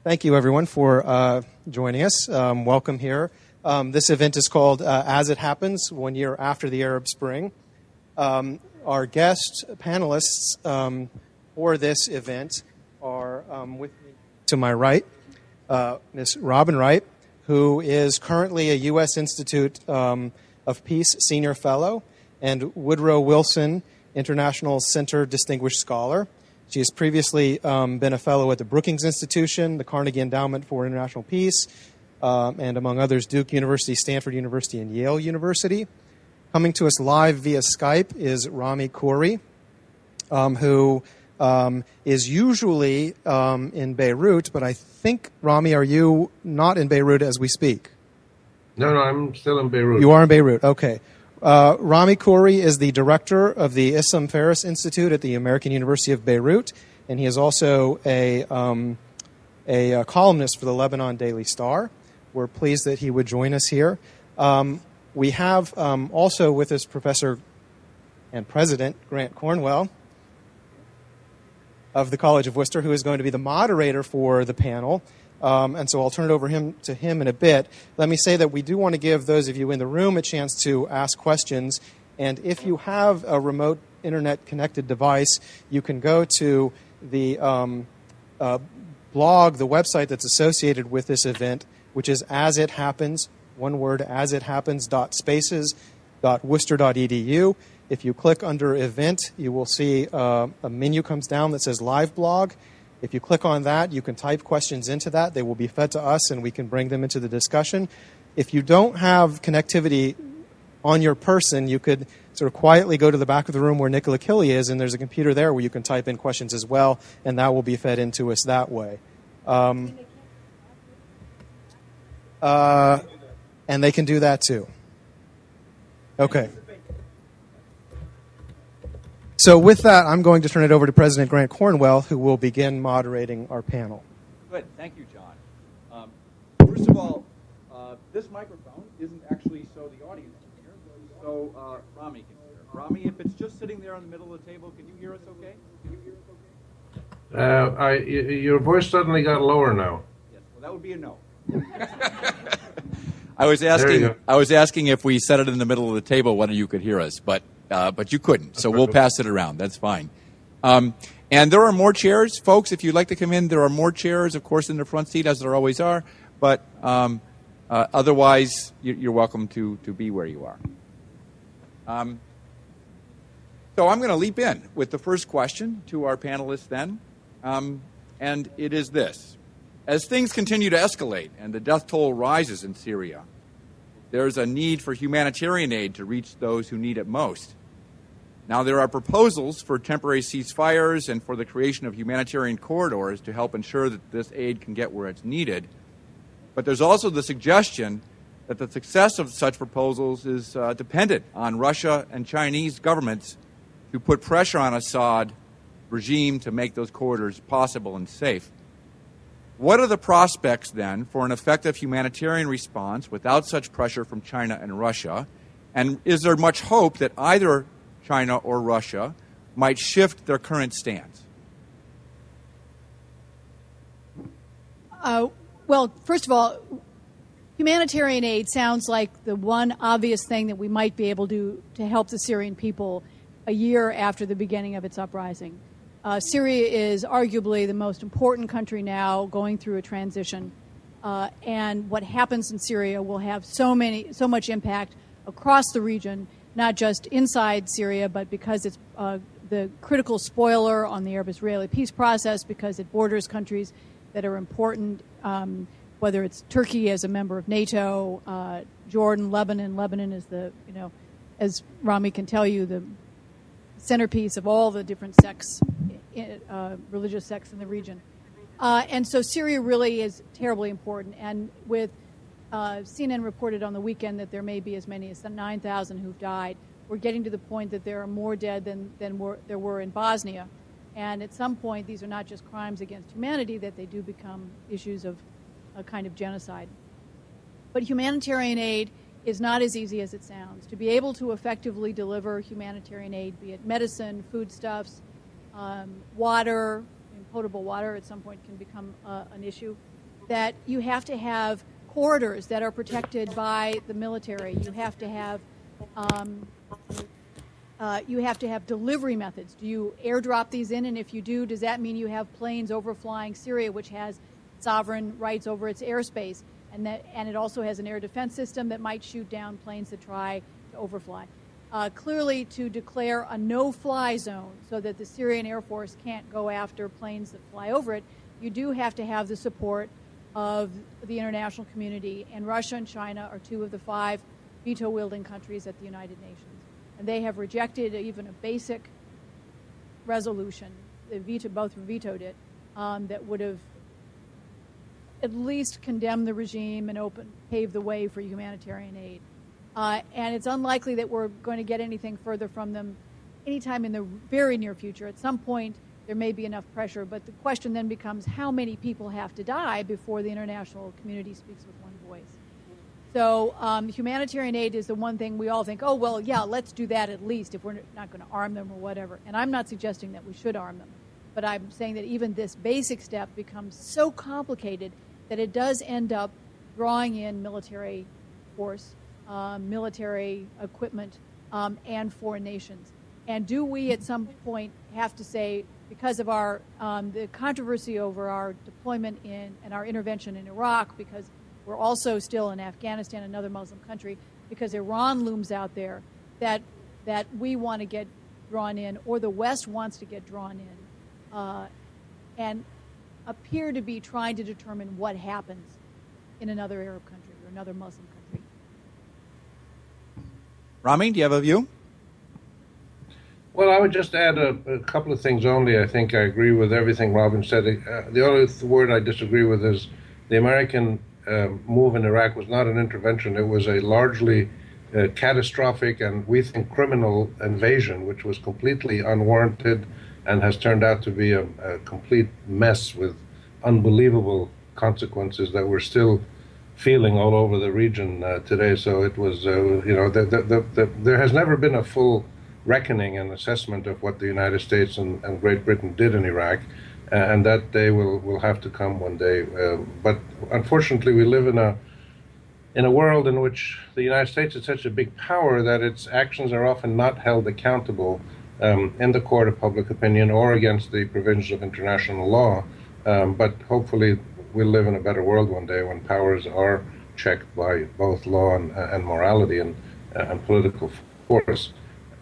Thank you, everyone, for joining us. Welcome here. This event is called As It Happens, 1 year after the Arab Spring. Our guest panelists for this event are with me to my right, Ms. Robin Wright, who is currently a U.S. Institute of Peace Senior Fellow, and Woodrow Wilson International Center Distinguished Scholar. She has previously been a fellow at the Brookings Institution, the Carnegie Endowment for International Peace, and among others, Duke University, Stanford University, and Yale University. Coming to us live via Skype is Rami Khouri, who is usually in Beirut, but I think, Rami, are you not in Beirut as we speak? No, I'm still in Beirut. You are in Beirut, okay. Rami Khouri is the director of the Issam Faris Institute at the American University of Beirut, and he is also a columnist for the Lebanon Daily Star. We're pleased that he would join us here. We have also with us Professor and President Grant Cornwell of the College of Wooster, who is going to be the moderator for the panel. And so I'll turn it over to him in a bit. Let me say that we do want to give those of you in the room a chance to ask questions. And if you have a remote internet-connected device, you can go to the blog, the website that's associated with this event, which is As It Happens, one word, asithappens.spaces.worcester.edu. If you click under Event, you will see a menu comes down that says Live Blog. If you click on that, you can type questions into that. They will be fed to us, and we can bring them into the discussion. If you don't have connectivity on your person, you could sort of quietly go to the back of the room where Nicola Killy is, and there's a computer there where you can type in questions as well, and that will be fed into us that way. And they can do that too. Okay. So with that, I'm going to turn it over to President Grant Cornwell, who will begin moderating our panel. Good. Thank you, John. First of all, this microphone isn't actually so the audience can hear, so Rami can hear. Rami, if it's just sitting there in the middle of the table, can you hear us okay? Your voice suddenly got lower now. Yes, well, that would be a no. I was asking if we set it in the middle of the table, whether you could hear us, but you couldn't, so we'll pass it around. That's fine. And there are more chairs, folks. If you'd like to come in, there are more chairs, of course, in the front seat, as there always are. But otherwise, you're welcome to be where you are. So I'm going to leap in with the first question to our panelists then. And it is this. As things continue to escalate and the death toll rises in Syria, there's a need for humanitarian aid to reach those who need it most. Now, there are proposals for temporary ceasefires and for the creation of humanitarian corridors to help ensure that this aid can get where it's needed. But there's also the suggestion that the success of such proposals is dependent on Russia and Chinese governments to put pressure on Assad regime to make those corridors possible and safe. What are the prospects, then, for an effective humanitarian response without such pressure from China and Russia? And is there much hope that either China or Russia might shift their current stance? Well, first of all, humanitarian aid sounds like the one obvious thing that we might be able to help the Syrian people a year after the beginning of its uprising. Syria is arguably the most important country now going through a transition. And what happens in Syria will have so much impact across the region, not just inside Syria, but because it's the critical spoiler on the Arab-Israeli peace process, because it borders countries that are important, whether it's Turkey as a member of NATO, Jordan, Lebanon. Lebanon is as Rami can tell you, the centerpiece of all the different sects, religious sects in the region. And so Syria really is terribly important. And with CNN reported on the weekend that there may be as many as 9,000 who've died, we're getting to the point that there are more dead than there were in Bosnia. And at some point, these are not just crimes against humanity, that they do become issues of a kind of genocide. But humanitarian aid is not as easy as it sounds. To be able to effectively deliver humanitarian aid, be it medicine, foodstuffs, water, potable water at some point can become an issue. that you have to have corridors that are protected by the military. You have to have delivery methods. Do you airdrop these in? And if you do, does that mean you have planes overflying Syria, which has sovereign rights over its airspace? And it also has an air defense system that might shoot down planes that try to overfly. Clearly, to declare a no-fly zone so that the Syrian Air Force can't go after planes that fly over it, you do have to have the support of the international community. And Russia and China are two of the 5 veto-wielding countries at the United Nations. And they have rejected even a basic resolution. Both vetoed it, that would have at least condemned the regime and paved the way for humanitarian aid. And it's unlikely that we're going to get anything further from them anytime in the very near future. At some point, there may be enough pressure, but the question then becomes how many people have to die before the international community speaks with one voice. So humanitarian aid is the one thing we all think, oh, well, yeah, let's do that at least if we're not going to arm them or whatever. And I'm not suggesting that we should arm them, but I'm saying that even this basic step becomes so complicated that it does end up drawing in military force, military equipment, and foreign nations. And do we at some point have to say, because of the controversy over our deployment and our intervention in Iraq, because we're also still in Afghanistan, another Muslim country, because Iran looms out there, that we want to get drawn in, or the West wants to get drawn in, and appear to be trying to determine what happens in another Arab country or another Muslim country. Rami, do you have a view? Well, I would just add a couple of things only. I think I agree with everything Robin said. The only word I disagree with is the American move in Iraq was not an intervention. It was a largely catastrophic and, we think, criminal invasion, which was completely unwarranted and has turned out to be a complete mess with unbelievable consequences that we're still feeling all over the region today. So it was, there has never been a full reckoning and assessment of what the United States and Great Britain did in Iraq, and that day will have to come one day. But unfortunately, we live in a world in which the United States is such a big power that its actions are often not held accountable in the court of public opinion or against the provisions of international law. But hopefully, we'll live in a better world one day when powers are checked by both law and morality and political force.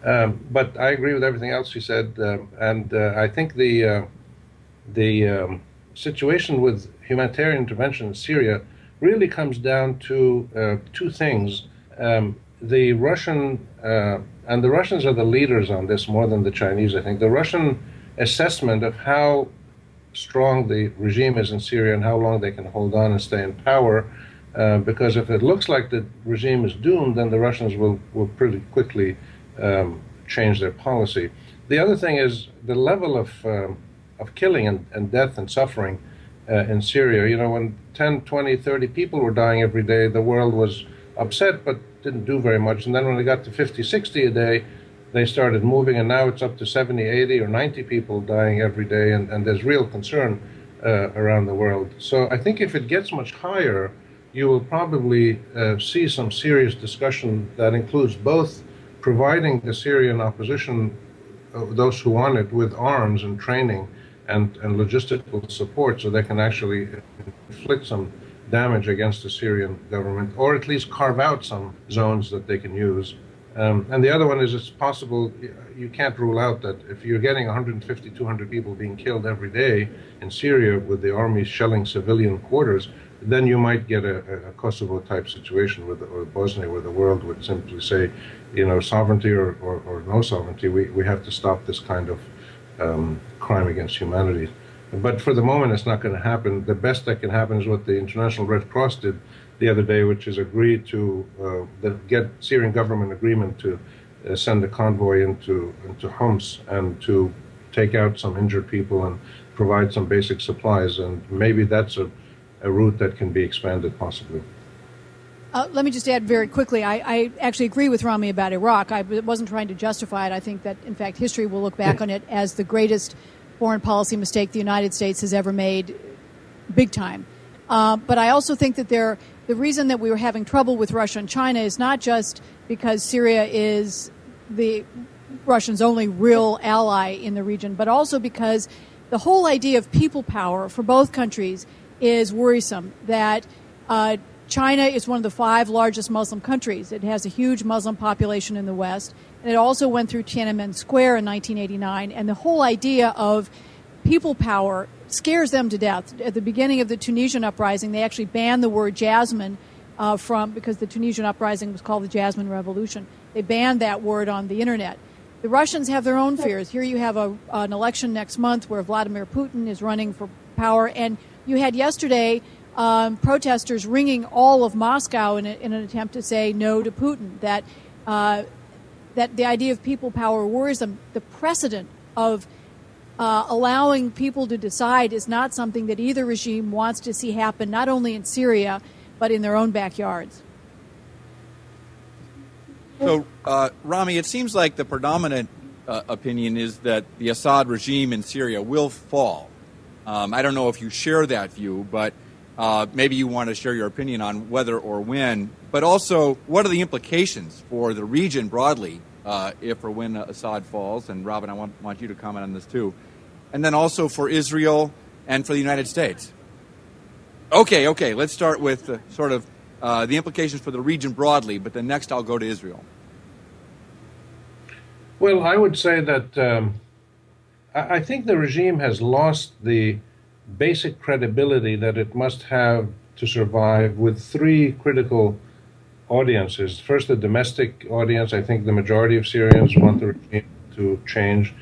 But I agree with everything else you said, and I think the situation with humanitarian intervention in Syria really comes down to 2 things. The Russian, and the Russians are the leaders on this more than the Chinese, I think. The Russian assessment of how strong the regime is in Syria and how long they can hold on and stay in power, because if it looks like the regime is doomed, then the Russians will pretty quickly change their policy. The other thing is the level of killing and death and suffering in Syria. You know, when 10, 20, 30 people were dying every day, the world was upset but didn't do very much. And then when they got to 50, 60 a day, they started moving, and now it's up to 70, 80, or 90 people dying every day, and there's real concern around the world. So I think if it gets much higher, you will probably see some serious discussion that includes both providing the Syrian opposition, those who want it, with arms and training and logistical support so they can actually inflict some damage against the Syrian government, or at least carve out some zones that they can use. And the other one is, it's possible, you can't rule out that if you're getting 150, 200 people being killed every day in Syria with the army shelling civilian quarters, then you might get a Kosovo-type situation or Bosnia, where the world would simply say, you know, sovereignty or no sovereignty, we have to stop this kind of crime against humanity. But for the moment, it's not going to happen. The best that can happen is what the International Red Cross did the other day, which is agree to get Syrian government agreement to send a convoy into Homs and to take out some injured people and provide some basic supplies. And maybe that's a route that can be expanded possibly. Let me just add very quickly, I actually agree with Rami about Iraq. I wasn't trying to justify it. I think that, in fact, history will look back on it as the greatest foreign policy mistake the United States has ever made, big time. But I also think that the reason that we were having trouble with Russia and China is not just because Syria is the Russians' only real ally in the region, but also because the whole idea of people power for both countries is worrisome. That China is one of the 5 largest Muslim countries. It has a huge Muslim population in the West. And it also went through Tiananmen Square in 1989. And the whole idea of people power scares them to death. At the beginning of the Tunisian uprising, they actually banned the word jasmine because the Tunisian uprising was called the Jasmine Revolution. They banned that word on the internet. The Russians have their own fears. Here you have an election next month where Vladimir Putin is running for power. And you had yesterday protesters ringing all of Moscow in an attempt to say no to Putin, that the idea of people power worries them. The precedent of allowing people to decide is not something that either regime wants to see happen, not only in Syria, but in their own backyards. So, Rami, it seems like the predominant opinion is that the Assad regime in Syria will fall. I don't know if you share that view, but maybe you want to share your opinion on whether or when. But also, what are the implications for the region broadly if or when Assad falls? And Robin, I want you to comment on this too. And then also for Israel and for the United States. Okay. Let's start with the implications for the region broadly, but then next I'll go to Israel. Well, I would say that I think the regime has lost the basic credibility that it must have to survive with 3 critical audiences. First, the domestic audience. I think the majority of Syrians want the regime to change.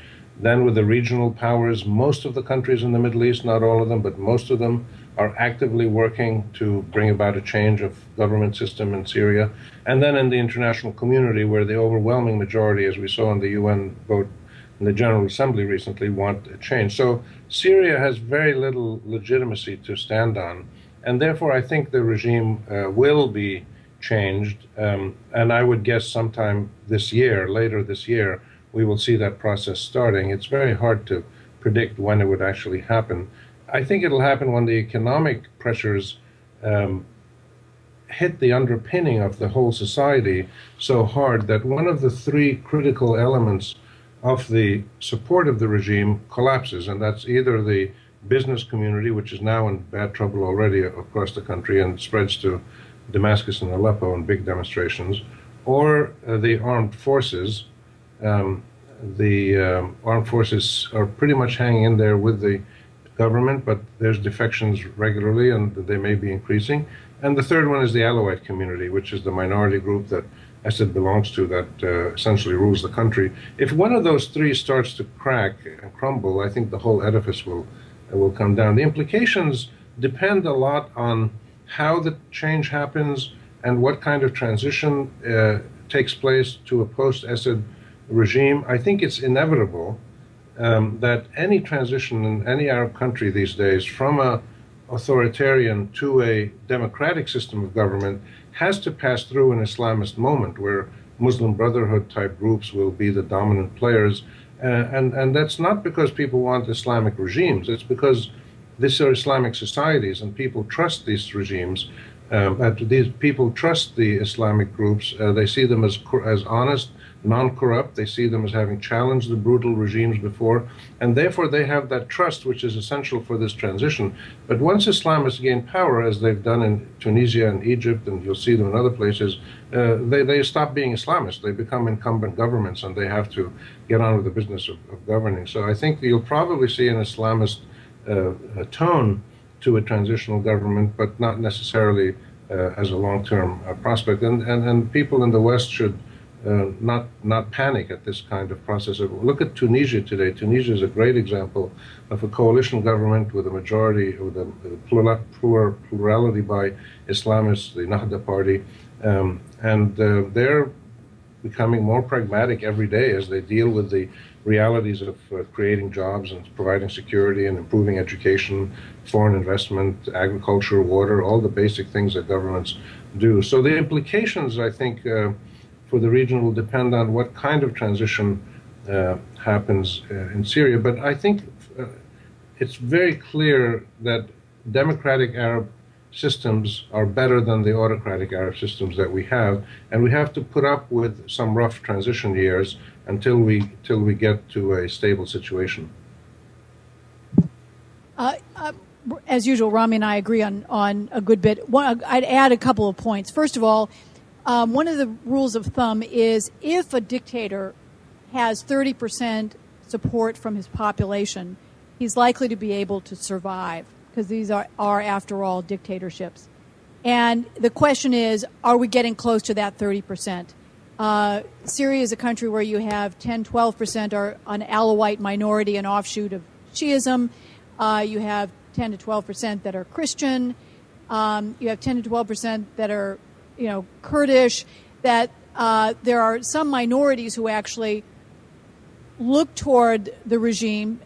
Then with the regional powers, most of the countries in the Middle East, not all of them, but most of them, are actively working to bring about a change of government system in Syria. And then in the international community, where the overwhelming majority, as we saw in the UN vote in the General Assembly recently, want a change. So Syria has very little legitimacy to stand on. And therefore, I think the regime will be changed. And I would guess sometime this year, later this year, we will see that process starting. It's very hard to predict when it would actually happen. I think it'll happen when the economic pressures hit the underpinning of the whole society so hard that one of the 3 critical elements of the support of the regime collapses, and that's either the business community, which is now in bad trouble already across the country and spreads to Damascus and Aleppo in big demonstrations, or the armed forces. The armed forces are pretty much hanging in there with the government, but there's defections regularly, and they may be increasing. And the third one is the Alawite community, which is the minority group that Assad belongs to, that essentially rules the country. If one of those 3 starts to crack and crumble, I think the whole edifice will come down. The implications depend a lot on how the change happens and what kind of transition takes place to a post-Assad regime. I think it's inevitable that any transition in any Arab country these days from a authoritarian to a democratic system of government has to pass through an Islamist moment where Muslim Brotherhood type groups will be the dominant players. And that's not because people want Islamic regimes. It's because these are Islamic societies and people trust these regimes. These people trust the Islamic groups. They see them as honest, non-corrupt. They see them as having challenged the brutal regimes before, and therefore they have that trust which is essential for this transition. But once Islamists gain power, as they've done in Tunisia and Egypt, and you'll see them in other places, they stop being Islamists. They become incumbent governments, and they have to get on with the business of governing. So I think you'll probably see an Islamist tone to a transitional government, but not necessarily as a long-term prospect. And people in the West should not panic at this kind of process. Look at Tunisia today. Tunisia is a great example of a coalition government with a majority, with a plurality by Islamists, the Nahda party, and they're becoming more pragmatic every day as they deal with the realities of creating jobs and providing security and improving education, foreign investment, agriculture, water, all the basic things that governments do. So the implications, I think, for the region will depend on what kind of transition happens in Syria. But I think it's very clear that democratic Arab systems are better than the autocratic Arab systems that we have, and we have to put up with some rough transition years until we get to a stable situation. As usual, Rami and I agree on a good bit. I'd add a couple of points. First of all, one of the rules of thumb is if a dictator has 30% support from his population, he's likely to be able to survive, because these are after all, dictatorships. And the question is, are we getting close to that 30%? Syria is a country where you have 10, 12% are an Alawite minority, an offshoot of Shiism. You have 10 to 12% that are Christian. You have 10 to 12% that are, Kurdish. That there are some minorities who actually look toward the regime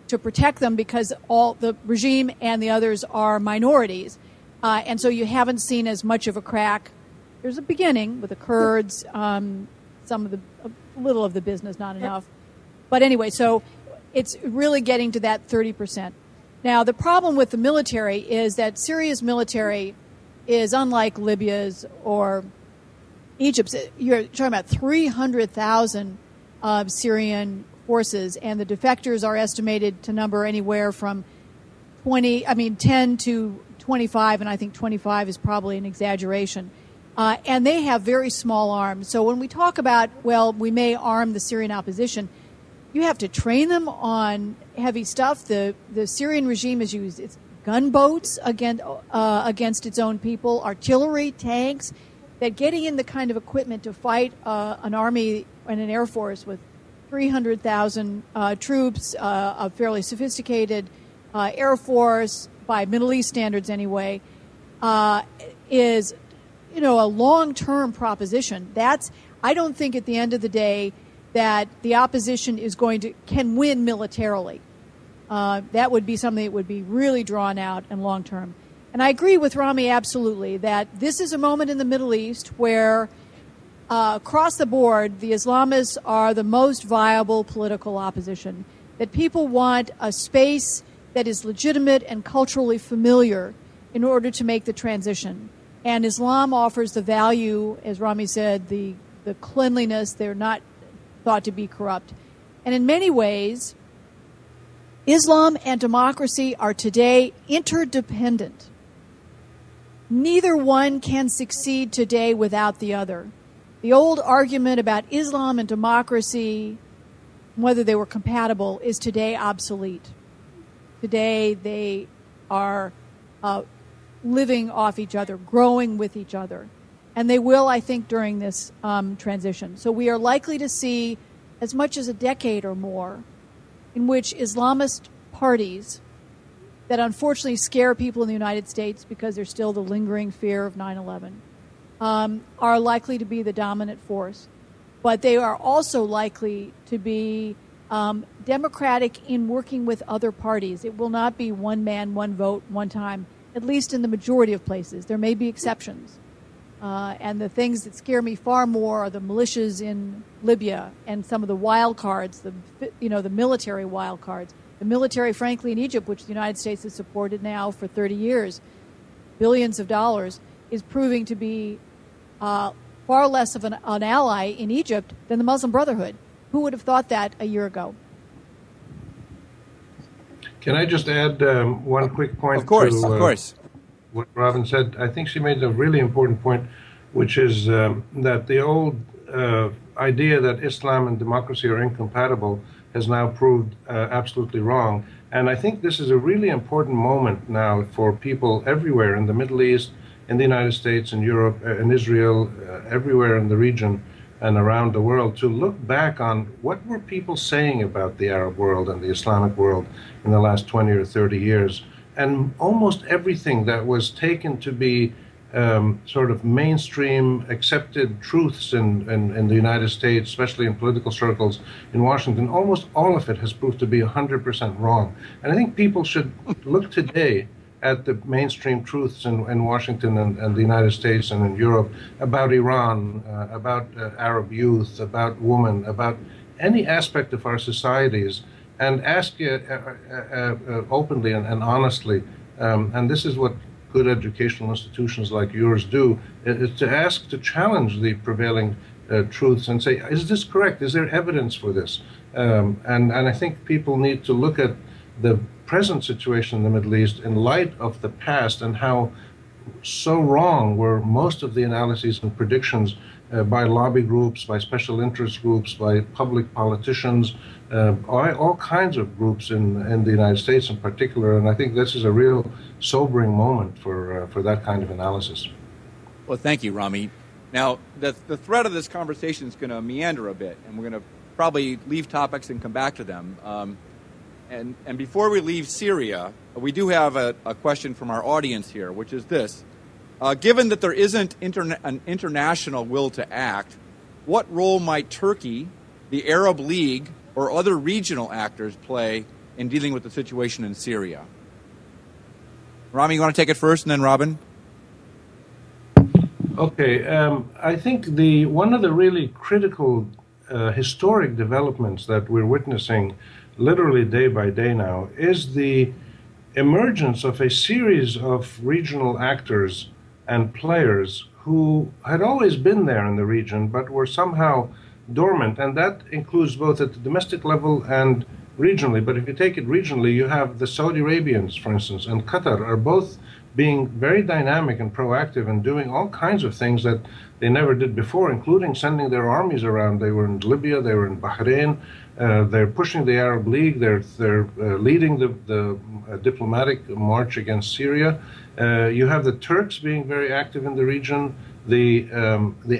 to protect them, because all the regime and the others are minorities. And so you haven't seen as much of a crack. There's a beginning with the Kurds, a little of the business, not enough. But anyway, so it's really getting to that 30%. Now, the problem with the military is that Syria's military is unlike Libya's or Egypt's. You're talking about 300,000 Syrian forces, and the defectors are estimated to number anywhere from 10 to 25, and I think 25 is probably an exaggeration. And they have very small arms. So when we talk about, we may arm the Syrian opposition, you have to train them on heavy stuff. The Syrian regime has used its gunboats against its own people, artillery, tanks, that getting in the kind of equipment to fight an army and an air force with 300,000 troops, a fairly sophisticated air force, by Middle East standards anyway, is a long-term proposition. I don't think at the end of the day that the opposition can win militarily. That would be something that would be really drawn out and long-term. And I agree with Rami absolutely that this is a moment in the Middle East where across the board, the Islamists are the most viable political opposition, that people want a space that is legitimate and culturally familiar in order to make the transition. And Islam offers the value, as Rami said, the cleanliness. They're not thought to be corrupt. And in many ways, Islam and democracy are today interdependent. Neither one can succeed today without the other. The old argument about Islam and democracy, whether they were compatible, is today obsolete. Today they are living off each other, growing with each other. And they will, I think, during this transition. So we are likely to see as much as a decade or more in which Islamist parties that unfortunately scare people in the United States because there's still the lingering fear of 9/11, are likely to be the dominant force. But they are also likely to be democratic in working with other parties. It will not be one man, one vote, one time, at least in the majority of places. There may be exceptions. And the things that scare me far more are the militias in Libya and some of the wild cards, the military wild cards. The military, frankly, in Egypt, which the United States has supported now for 30 years, billions of dollars, is proving to be far less of an ally in Egypt than the Muslim Brotherhood. Who would have thought that a year ago? Can I just add one quick point? Of course. What Robin said? I think she made a really important point, which is that the old idea that Islam and democracy are incompatible has now proved absolutely wrong. And I think this is a really important moment now for people everywhere in the Middle East, in the United States, in Europe, in Israel, everywhere in the region and around the world, to look back on what were people saying about the Arab world and the Islamic world in the last 20 or 30 years. And almost everything that was taken to be sort of mainstream accepted truths in the United States, especially in political circles in Washington, almost all of it has proved to be 100% wrong. And I think people should look today at the mainstream truths in Washington and the United States and in Europe about Iran, about Arab youth, about women, about any aspect of our societies, and ask openly and honestly, and this is what good educational institutions like yours do, is to ask, to challenge the prevailing truths and say, is this correct? Is there evidence for this? And I think people need to look at the present situation in the Middle East in light of the past and how so wrong were most of the analyses and predictions by lobby groups, by special interest groups, by public politicians, all kinds of groups in the United States in particular. And I think this is a real sobering moment for that kind of analysis. Well, thank you, Rami. Now, the thread of this conversation is going to meander a bit, and we're going to probably leave topics and come back to them. And before we leave Syria, we do have a question from our audience here, which is this. Given that there isn't an international will to act, what role might Turkey, the Arab League, or other regional actors play in dealing with the situation in Syria? Rami, you want to take it first, and then Robin? Okay. I think one of the really critical historic developments that we're witnessing literally day by day now is the emergence of a series of regional actors and players who had always been there in the region but were somehow dormant, and that includes both at the domestic level and regionally. But if you take it regionally, you have the Saudi Arabians, for instance, and Qatar are both being very dynamic and proactive and doing all kinds of things that they never did before, including sending their armies around. They were in Libya, they were in Bahrain, they're pushing the Arab League, they're leading the diplomatic march against Syria. You have the Turks being very active in the region. The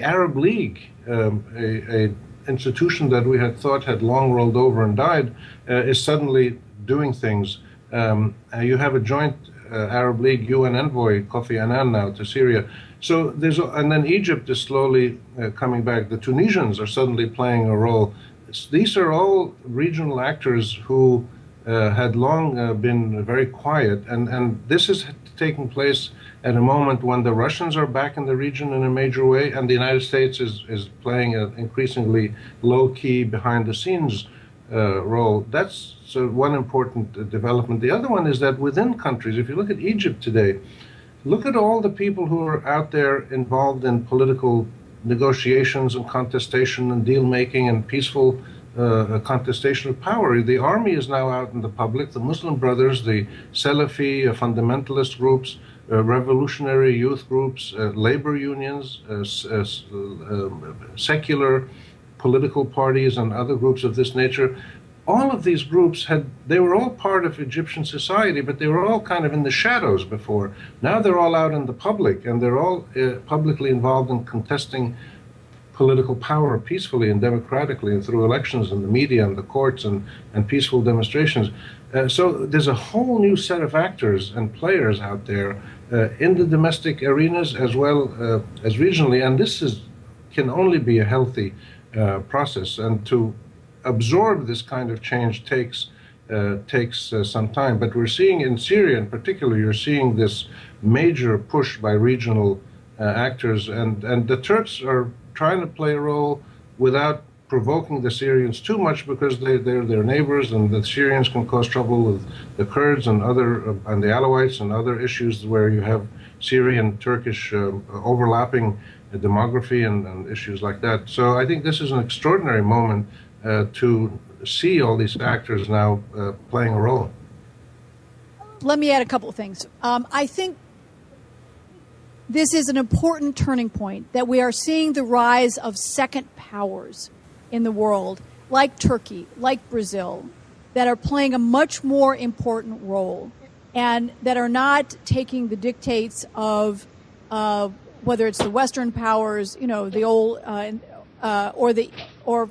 Arab League, a institution that we had thought had long rolled over and died, is suddenly doing things. You have a joint Arab League UN envoy, Kofi Annan, now to Syria. So and then Egypt is slowly coming back. The Tunisians are suddenly playing a role. These are all regional actors who had long been very quiet, and this is taking place at a moment when the Russians are back in the region in a major way, and the United States is playing an increasingly low-key, behind-the-scenes role. That's one important development. The other one is that within countries, if you look at Egypt today, look at all the people who are out there involved in political negotiations and contestation and deal-making and peaceful contestation of power. The army is now out in the public. The Muslim Brothers, the Salafi fundamentalist groups, revolutionary youth groups, labor unions, secular political parties and other groups of this nature, all of these groups they were all part of Egyptian society, but they were all kind of in the shadows before. Now they're all out in the public, and they're all publicly involved in contesting political power peacefully and democratically and through elections and the media and the courts and peaceful demonstrations. So there's a whole new set of actors and players out there in the domestic arenas as well as regionally, and this can only be a healthy process. And to absorb this kind of change takes some time. But we're seeing in Syria in particular, you're seeing this major push by regional actors, and the Turks are trying to play a role without provoking the Syrians too much, because they're their neighbors, and the Syrians can cause trouble with the Kurds and and the Alawites and other issues where you have Syrian Turkish overlapping demography and issues like that. So I think this is an extraordinary moment to see all these actors now playing a role. Let me add a couple of things. I think this is an important turning point, that we are seeing the rise of second powers in the world, like Turkey, like Brazil, that are playing a much more important role and that are not taking the dictates of whether it's the Western powers, the old, or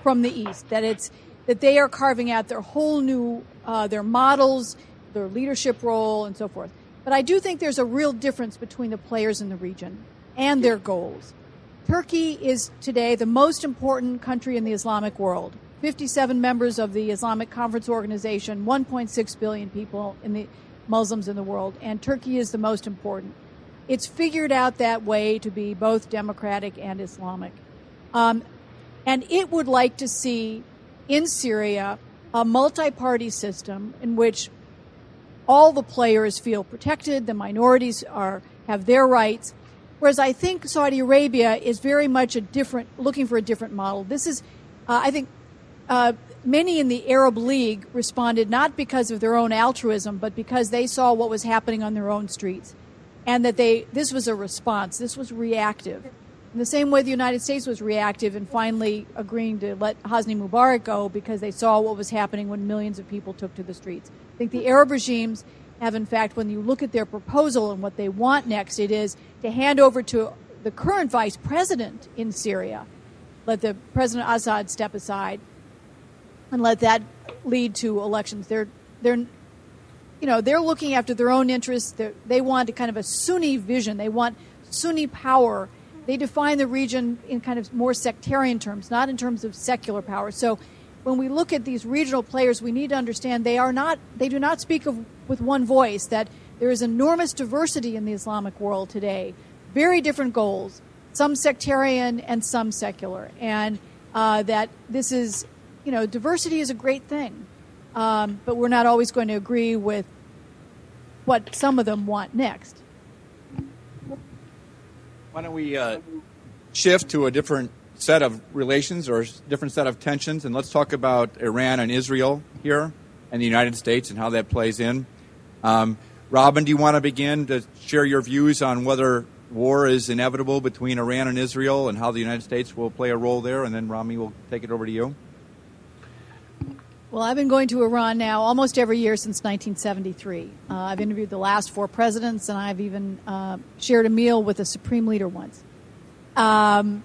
from the East, that they are carving out their whole new, their models, their leadership role, and so forth. But I do think there's a real difference between the players in the region and their goals. Turkey is today the most important country in the Islamic world. 57 members of the Islamic Conference Organization, 1.6 billion people Muslims in the world, and Turkey is the most important. It's figured out that way to be both democratic and Islamic. And it would like to see in Syria a multi-party system in which all the players feel protected, the minorities have their rights. Whereas I think Saudi Arabia is very much looking for a different model. This is, I think, many in the Arab League responded not because of their own altruism, but because they saw what was happening on their own streets, and that this was a response. This was reactive. In the same way the United States was reactive in finally agreeing to let Hosni Mubarak go because they saw what was happening when millions of people took to the streets. I think the Arab regimes have, in fact, when you look at their proposal and what they want next, it is to hand over to the current vice president in Syria, let the President Assad step aside, and let that lead to elections. They're looking after their own interests. They want a kind of a Sunni vision. They want Sunni power. They define the region in kind of more sectarian terms, not in terms of secular power. So when we look at these regional players, we need to understand they do not speak with one voice, that there is enormous diversity in the Islamic world today, very different goals, some sectarian and some secular, and that this is, diversity is a great thing, but we're not always going to agree with what some of them want next. Why don't we shift to a different set of relations or different set of tensions, and let's talk about Iran and Israel here and the United States and how that plays in. Robin, do you want to begin to share your views on whether war is inevitable between Iran and Israel and how the United States will play a role there? And then Rami will take it over to you. Well, I've been going to Iran now almost every year since 1973. I've interviewed the last 4 presidents, and I've even shared a meal with a supreme leader once. I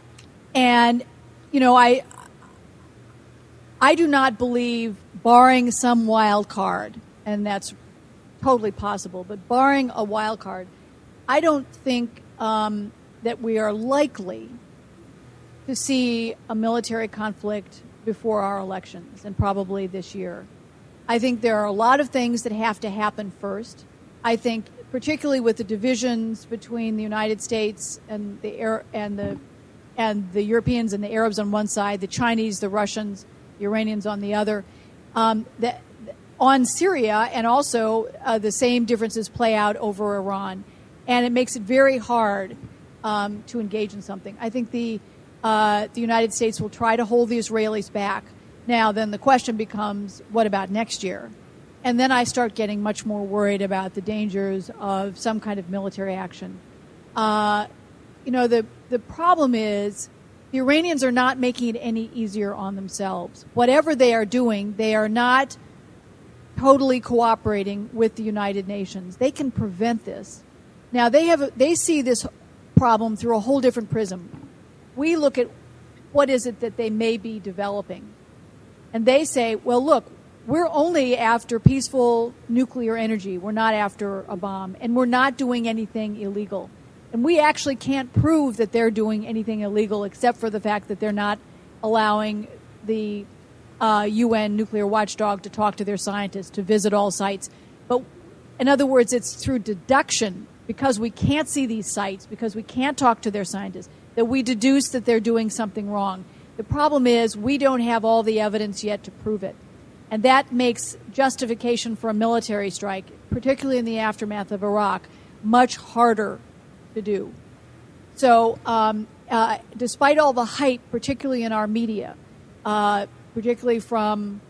do not believe, barring some wild card, and that's totally possible, but barring a wild card, I don't think that we are likely to see a military conflict before our elections, and probably this year. I think there are a lot of things that have to happen first. I think, particularly with the divisions between the United States and the Europeans and the Arabs on one side, the Chinese, the Russians, the Iranians on the other, on Syria, and also the same differences play out over Iran, and it makes it very hard to engage in something. I think the United States will try to hold the Israelis back. Now, then the question becomes, what about next year? And then I start getting much more worried about the dangers of some kind of military action. The problem is the Iranians are not making it any easier on themselves. Whatever they are doing, they are not totally cooperating with the United Nations. They can prevent this. Now, they see this problem through a whole different prism. We look at what is it that they may be developing. And they say, well, look, we're only after peaceful nuclear energy. We're not after a bomb. And we're not doing anything illegal. And we actually can't prove that they're doing anything illegal except for the fact that they're not allowing the UN nuclear watchdog to talk to their scientists, to visit all sites. But in other words, it's through deduction, because we can't see these sites, because we can't talk to their scientists, that we deduce that they're doing something wrong. The problem is we don't have all the evidence yet to prove it. And that makes justification for a military strike, particularly in the aftermath of Iraq, much harder to do. So despite all the hype, particularly in our media, particularly from,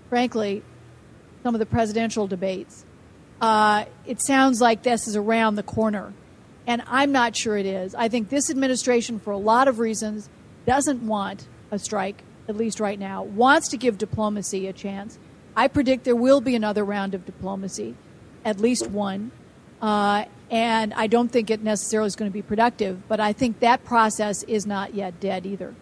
frankly, some of the presidential debates, it sounds like this is around the corner. And I'm not sure it is. I think this administration, for a lot of reasons, doesn't want a strike, at least right now, wants to give diplomacy a chance. I predict there will be another round of diplomacy, at least one. And I don't think it necessarily is going to be productive, but I think that process is not yet dead either.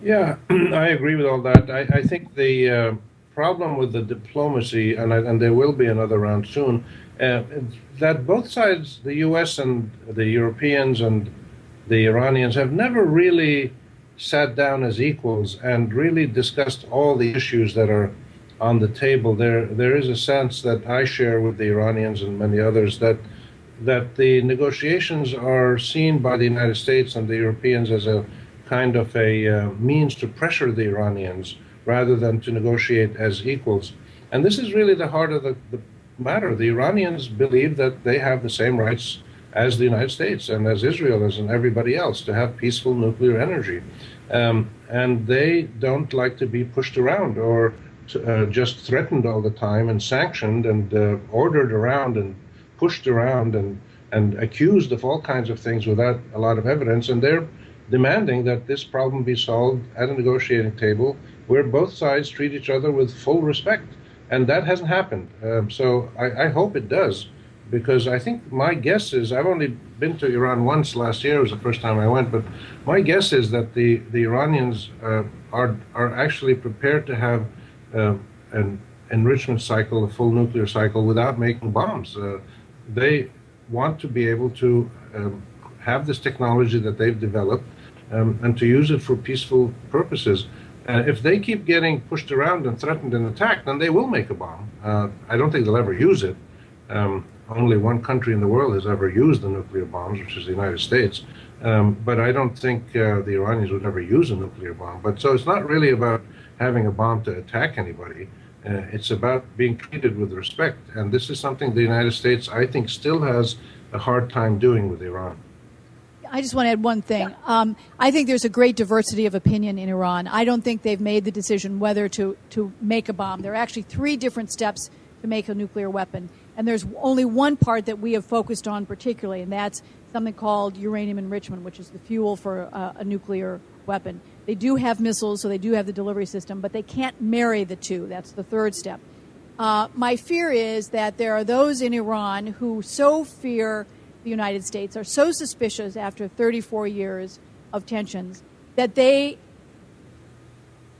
Yeah, I agree with all that. I think the problem with the diplomacy, and there will be another round soon, that both sides, the U.S. and the Europeans and the Iranians, have never really sat down as equals and really discussed all the issues that are on the table. There is a sense that I share with the Iranians and many others that the negotiations are seen by the United States and the Europeans as a kind of a means to pressure the Iranians rather than to negotiate as equals. And this is really the heart of the matter. The Iranians believe that they have the same rights as the United States and as Israel as and everybody else to have peaceful nuclear energy. And they don't like to be pushed around or just threatened all the time and sanctioned and ordered around and pushed around and accused of all kinds of things without a lot of evidence. And they're demanding that this problem be solved at a negotiating table where both sides treat each other with full respect. And that hasn't happened. So I hope it does, because I think my guess is, I've only been to Iran once last year, it was the first time I went, but my guess is that the Iranians are actually prepared to have an enrichment cycle, a full nuclear cycle, without making bombs. They want to be able to have this technology that they've developed and to use it for peaceful purposes. If they keep getting pushed around and threatened and attacked, then they will make a bomb. I don't think they'll ever use it. Only one country in the world has ever used the nuclear bombs, which is the United States. But I don't think the Iranians would ever use a nuclear bomb. But so it's not really about having a bomb to attack anybody. It's about being treated with respect. And this is something the United States, I think, still has a hard time doing with Iran. I just want to add one thing. I think there's a great diversity of opinion in Iran. I don't think they've made the decision whether to make a bomb. There are actually 3 different steps to make a nuclear weapon. And there's only one part that we have focused on particularly, and that's something called uranium enrichment, which is the fuel for a nuclear weapon. They do have missiles, so they do have the delivery system, but they can't marry the two. That's the 3rd step. My fear is that there are those in Iran who so fear the United States, are so suspicious after 34 years of tensions, that they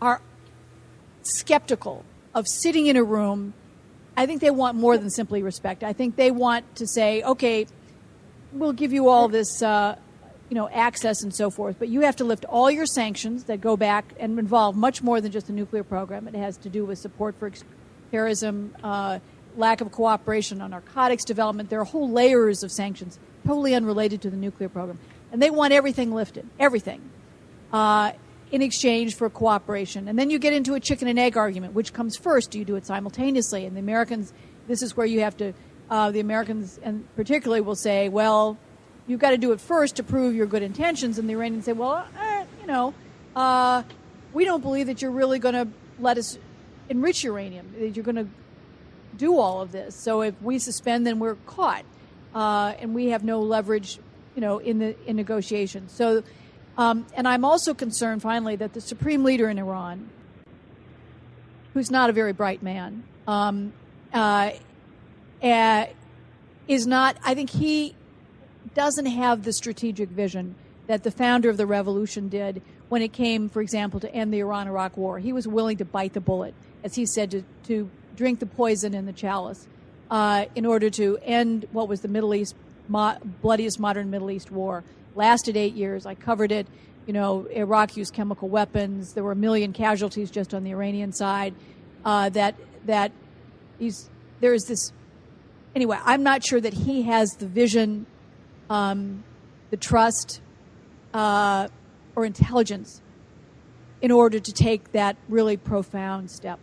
are skeptical of sitting in a room. I think they want more than simply respect. I think they want to say, okay, we'll give you all this access and so forth, but you have to lift all your sanctions that go back and involve much more than just the nuclear program. It has to do with support for terrorism, lack of cooperation on narcotics development. There are whole layers of sanctions totally unrelated to the nuclear program. And they want everything lifted, everything, in exchange for cooperation. And then you get into a chicken and egg argument. Which comes first? Do you do it simultaneously? And the Americans, this is where you have to, the Americans and particularly will say, well, you've got to do it first to prove your good intentions. And the Iranians say, well, we don't believe that you're really going to let us enrich uranium, that you're going to do all of this. So if we suspend, then we're caught, and we have no leverage, in negotiations. So, and I'm also concerned, finally, that the supreme leader in Iran, who's not a very bright man, is not. I think he doesn't have the strategic vision that the founder of the revolution did when it came, for example, to end the Iran-Iraq war. He was willing to bite the bullet, as he said, to drink the poison in the chalice in order to end what was the Middle East, bloodiest modern Middle East war. Lasted 8 years. I covered it. Iraq used chemical weapons. There were 1 million casualties just on the Iranian side. There is this. Anyway, I'm not sure that he has the vision, the trust, or intelligence in order to take that really profound step.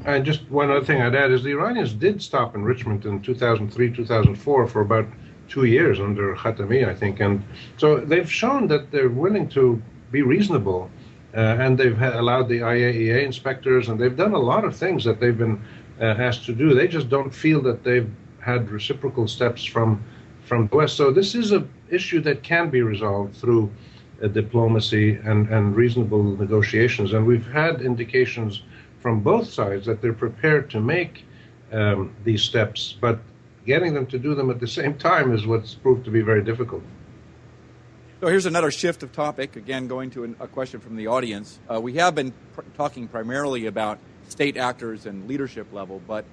And just one other thing I'd add is the Iranians did stop enrichment in 2003, 2004 for about 2 years under Khatami, I think. And so they've shown that they're willing to be reasonable, and they've allowed the IAEA inspectors, and they've done a lot of things that they've been asked to do. They just don't feel that they've had reciprocal steps from the West. So this is an issue that can be resolved through diplomacy and reasonable negotiations. And we've had indications from both sides that they're prepared to make these steps, but getting them to do them at the same time is what's proved to be very difficult. So here's another shift of topic, again going to a question from the audience. We have been talking primarily about state actors and leadership level, but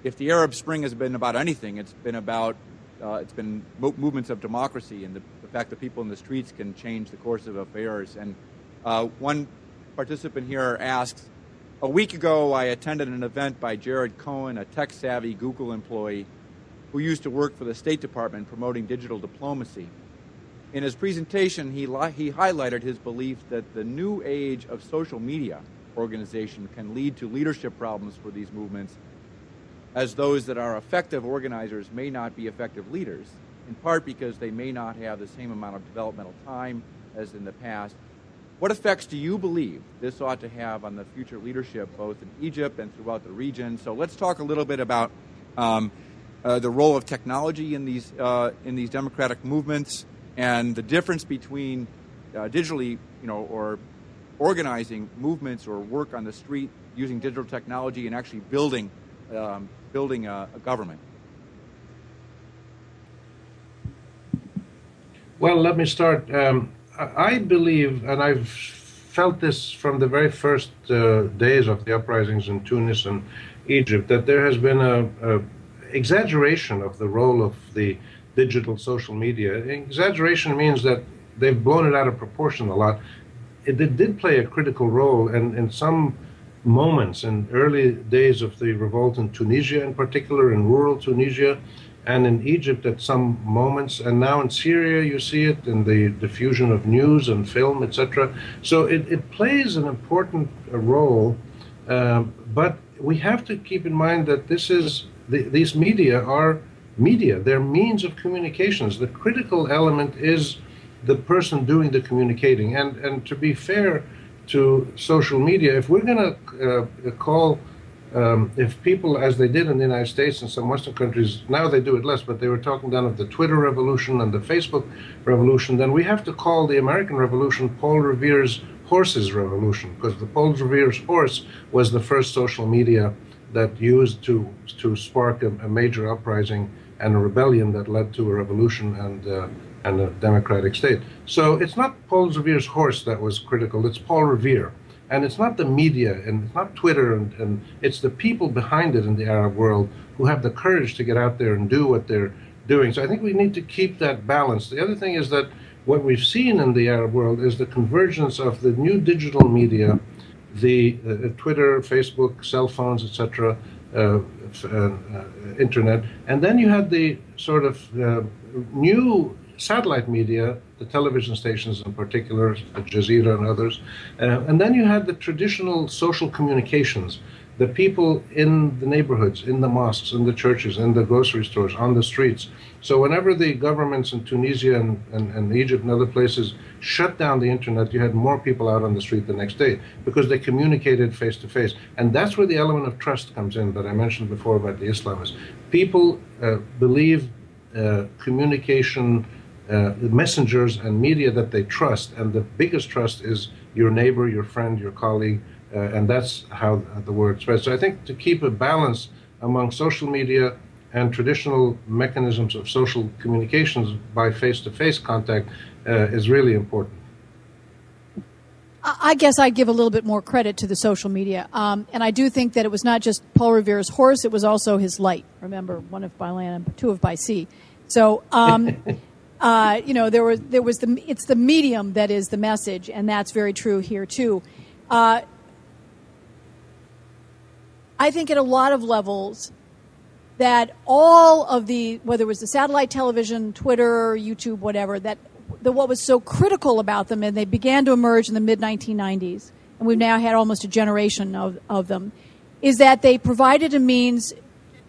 if the Arab Spring has been about anything, it's been movements of democracy and the fact that people in the streets can change the course of affairs. And one participant here asks, a week ago I attended an event by Jared Cohen, a tech-savvy Google employee who used to work for the State Department promoting digital diplomacy. In his presentation, he highlighted his belief that the new age of social media organization can lead to leadership problems for these movements, as those that are effective organizers may not be effective leaders, in part because they may not have the same amount of developmental time as in the past. What effects do you believe this ought to have on the future leadership, both in Egypt and throughout the region? So let's talk a little bit about the role of technology in these democratic movements and the difference between digitally, or organizing movements or work on the street using digital technology and actually building a government. Well, let me start. I believe, and I've felt this from the very first days of the uprisings in Tunis and Egypt, that there has been a exaggeration of the role of the digital social media. Exaggeration means that they've blown it out of proportion a lot. It did play a critical role, and in some moments, in early days of the revolt in Tunisia in particular, in rural Tunisia, and in Egypt at some moments, and now in Syria you see it in the diffusion of news and film, etc. So it plays an important role, but we have to keep in mind that these media are media. They're means of communications. The critical element is the person doing the communicating. And to be fair to social media, if we're going to call, if people, as they did in the United States and some Western countries, now they do it less, but they were talking down of the Twitter revolution and the Facebook revolution, then we have to call the American Revolution Paul Revere's horse's revolution, because the Paul Revere's horse was the first social media that used to spark a major uprising and a rebellion that led to a revolution and a democratic state. So it's not Paul Revere's horse that was critical, it's Paul Revere. And it's not the media, and it's not Twitter, and it's the people behind it in the Arab world who have the courage to get out there and do what they're doing. So I think we need to keep that balance. The other thing is that what we've seen in the Arab world is the convergence of the new digital media, the Twitter, Facebook, cell phones, etc., internet, and then you had the sort of new satellite media, the television stations in particular, Al Jazeera and others, and then you had the traditional social communications, the people in the neighborhoods, in the mosques, in the churches, in the grocery stores, on the streets. So whenever the governments in Tunisia and Egypt and other places shut down the internet, you had more people out on the street the next day because they communicated face to face. And that's where the element of trust comes in that I mentioned before about the Islamists. People believe communication, messengers and media that they trust, and the biggest trust is your neighbor, your friend, your colleague, and that's how the word spreads. So I think to keep a balance among social media and traditional mechanisms of social communications by face-to-face contact is really important. I guess I'd give a little bit more credit to the social media. And I do think that it was not just Paul Revere's horse, it was also his light. Remember, one of by land and two of by sea. So, it's the medium that is the message, and that's very true here too. I think at a lot of levels that all of whether it was the satellite television, Twitter, YouTube, whatever, what was so critical about them, and they began to emerge in the mid-1990s, and we've now had almost a generation of them, is that they provided a means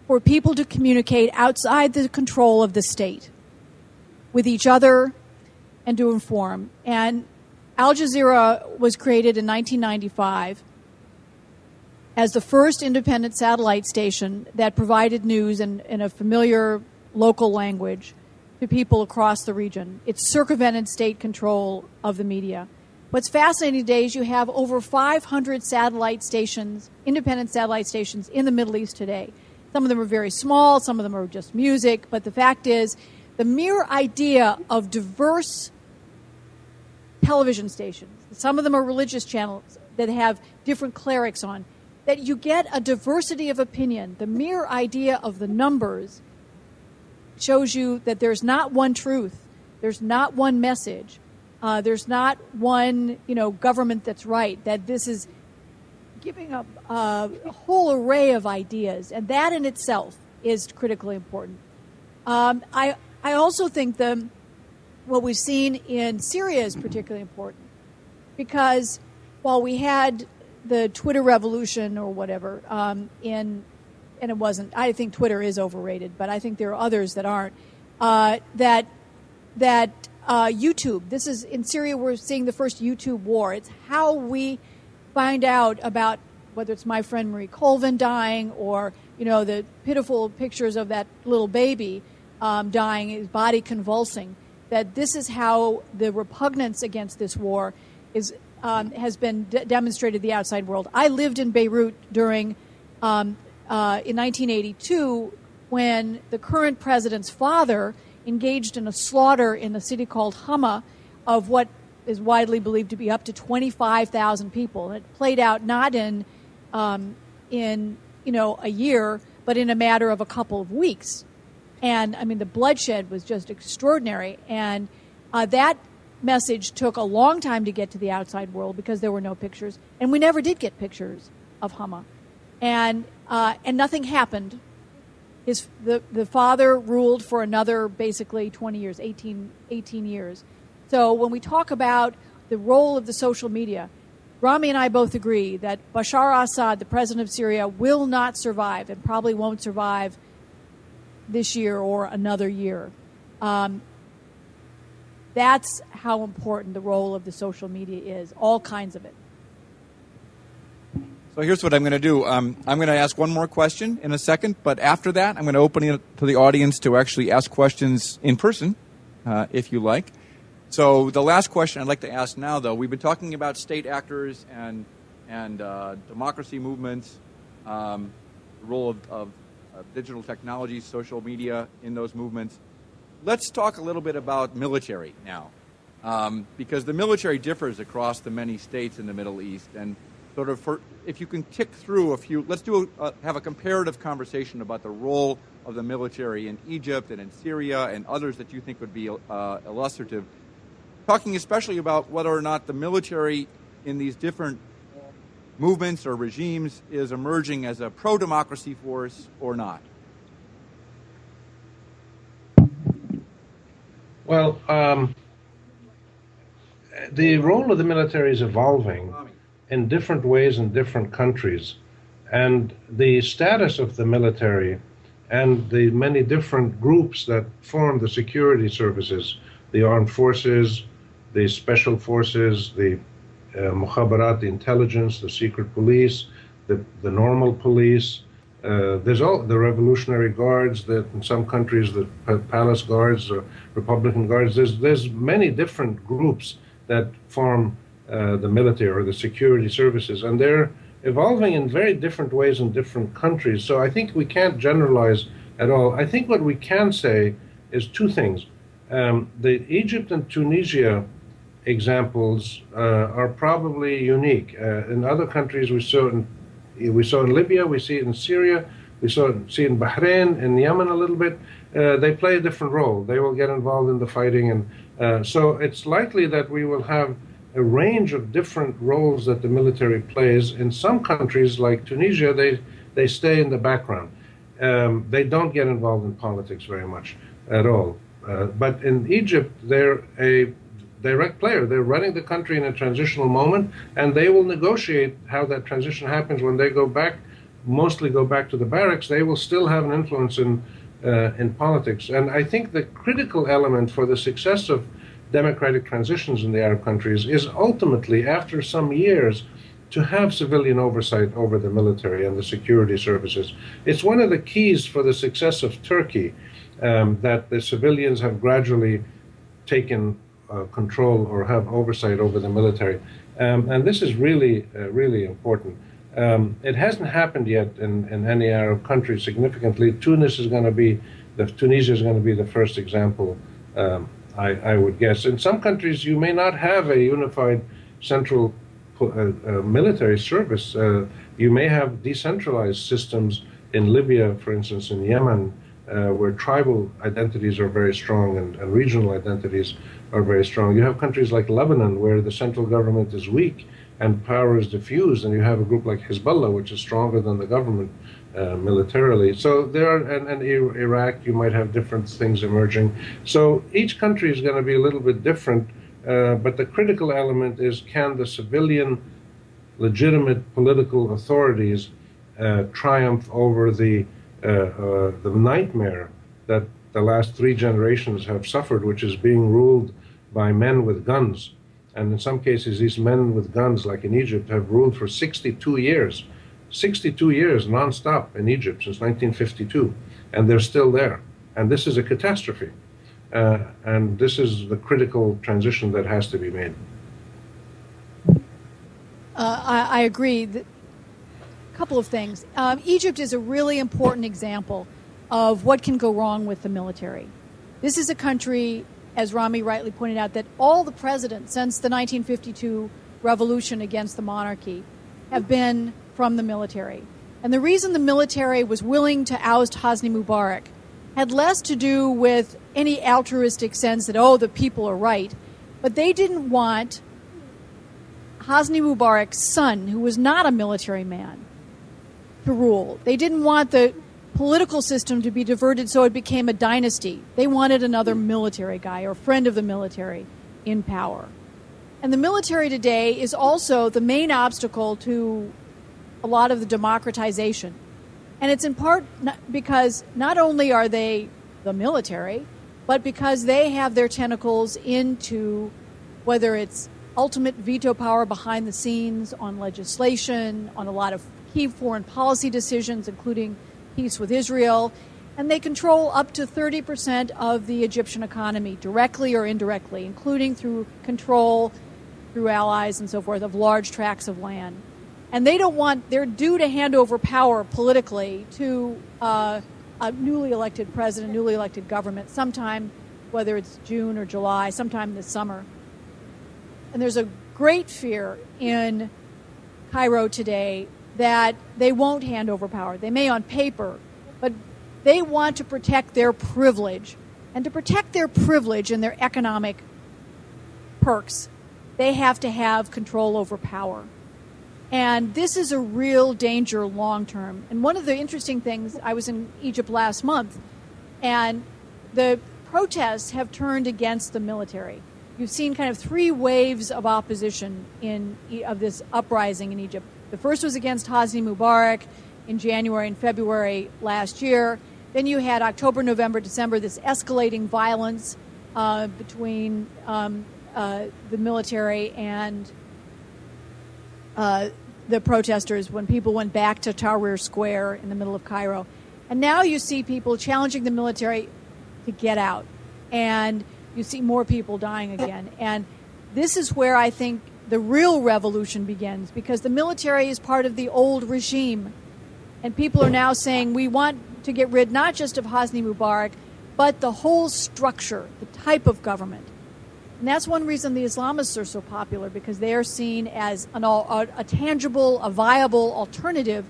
for people to communicate outside the control of the state with each other and to inform. And Al Jazeera was created in 1995 as the first independent satellite station that provided news in a familiar local language to people across the region. It circumvented state control of the media. What's fascinating today is you have over 500 satellite stations, independent satellite stations in the Middle East today. Some of them are very small, some of them are just music, but the fact is the mere idea of diverse television stations, some of them are religious channels that have different clerics on, that you get a diversity of opinion. The mere idea of the numbers shows you that there's not one truth, there's not one message, there's not one government that's right, that this is giving up a whole array of ideas, and that in itself is critically important. I also think what we've seen in Syria is particularly important, because while we had the Twitter revolution or whatever, and it wasn't. I think Twitter is overrated, but I think there are others that aren't. That YouTube. This is in Syria. We're seeing the first YouTube war. It's how we find out about whether it's my friend Marie Colvin dying or the pitiful pictures of that little baby dying, his body convulsing. That this is how the repugnance against this war has been demonstrated to the outside world. I lived in Beirut during in 1982 when the current president's father engaged in a slaughter in a city called Hama of what is widely believed to be up to 25,000 people. And it played out not in a year, but in a matter of a couple of weeks. And I mean, the bloodshed was just extraordinary. And that message took a long time to get to the outside world because there were no pictures, and we never did get pictures of Hama. And nothing happened. The father ruled for another basically 20 years, 18 years. So when we talk about the role of the social media, Rami and I both agree that Bashar al-Assad, the president of Syria, will not survive and probably won't survive this year or another year. That's how important the role of the social media is, all kinds of it. So here's what I'm going to do. I'm going to ask one more question in a second, but after that, I'm going to open it to the audience to actually ask questions in person, if you like. So the last question I'd like to ask now, though, we've been talking about state actors and democracy movements, the role of digital technology, social media in those movements. Let's talk a little bit about military now, because the military differs across the many states in the Middle East, and sort of if you can tick through a few, let's have a comparative conversation about the role of the military in Egypt and in Syria and others that you think would be illustrative, talking especially about whether or not the military in these different movements or regimes is emerging as a pro-democracy force or not. Well, the role of the military is evolving in different ways in different countries, and the status of the military and the many different groups that form the security services, the armed forces, the special forces, the mukhabarat, the intelligence, the secret police, the normal police. There's all the Revolutionary Guards, that in some countries the Palace Guards or Republican Guards. There's many different groups that form the military or the security services, and they're evolving in very different ways in different countries. So I think we can't generalize at all. I think what we can say is two things. The Egypt and Tunisia examples are probably unique. In other countries, we saw in Libya, we see it in Syria, we see it in Bahrain, in Yemen a little bit. They play a different role. They will get involved in the fighting, and so it's likely that we will have a range of different roles that the military plays. In some countries, like Tunisia, they stay in the background. They don't get involved in politics very much at all. But in Egypt, they're a direct player. They're running the country in a transitional moment, and they will negotiate how that transition happens. When they mostly go back to the barracks, they will still have an influence in politics. And I think the critical element for the success of democratic transitions in the Arab countries is ultimately, after some years, to have civilian oversight over the military and the security services. It's one of the keys for the success of Turkey, that the civilians have gradually taken control or have oversight over the military. And this is really, really important. It hasn't happened yet in any Arab country significantly. Tunisia is going to be the first example, I would guess. In some countries, you may not have a unified central military service. You may have decentralized systems in Libya, for instance, in Yemen, where tribal identities are very strong and regional identities are very strong. You have countries like Lebanon, where the central government is weak and power is diffused, and you have a group like Hezbollah, which is stronger than the government militarily. So there are, and Iraq, you might have different things emerging. So each country is going to be a little bit different, but the critical element is, can the civilian legitimate political authorities triumph over the nightmare that the last 3 generations have suffered, which is being ruled by men with guns. And in some cases, these men with guns, like in Egypt, have ruled for 62 years. 62 years nonstop in Egypt since 1952, and they're still there. And this is a catastrophe. And this is the critical transition that has to be made. I agree. A couple of things. Egypt is a really important example of what can go wrong with the military. This is a country, as Rami rightly pointed out, that all the presidents since the 1952 revolution against the monarchy have been from the military. And the reason the military was willing to oust Hosni Mubarak had less to do with any altruistic sense that, oh, the people are right, but they didn't want Hosni Mubarak's son, who was not a military man, to rule. They didn't want the political system to be diverted so it became a dynasty. They wanted another military guy or friend of the military in power. And the military today is also the main obstacle to a lot of the democratization. And it's in part because not only are they the military, but because they have their tentacles into whether it's ultimate veto power behind the scenes on legislation, on a lot of key foreign policy decisions, including peace with Israel, and they control up to 30% of the Egyptian economy, directly or indirectly, including through control, through allies and so forth, of large tracts of land. And they don't want, they're due to hand over power politically to a newly elected president, newly elected government, sometime, whether it's June or July, sometime this summer. And there's a great fear in Cairo today that they won't hand over power. They may on paper, but they want to protect their privilege. And to protect their privilege and their economic perks, they have to have control over power. And this is a real danger long term. And one of the interesting things, I was in Egypt last month, and the protests have turned against the military. You've seen kind of 3 waves of opposition of this uprising in Egypt. The first was against Hosni Mubarak in January and February last year. Then you had October, November, December, this escalating violence between the military and the protesters when people went back to Tahrir Square in the middle of Cairo. And now you see people challenging the military to get out. And you see more people dying again. And this is where I think the real revolution begins, because the military is part of the old regime. And people are now saying we want to get rid not just of Hosni Mubarak, but the whole structure, the type of government. And that's one reason the Islamists are so popular, because they are seen as a tangible, a viable alternative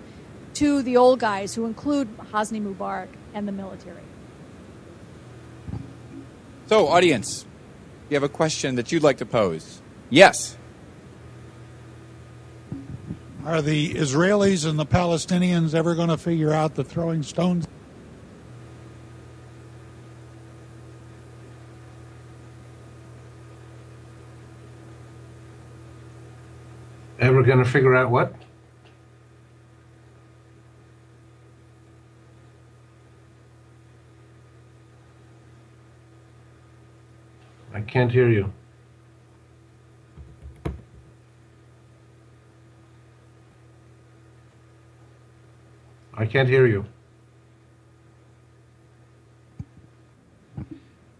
to the old guys who include Hosni Mubarak and the military. So, audience, you have a question that you'd like to pose? Yes. Are the Israelis and the Palestinians ever going to figure out the throwing stones? Ever going to figure out what? I can't hear you. I can't hear you.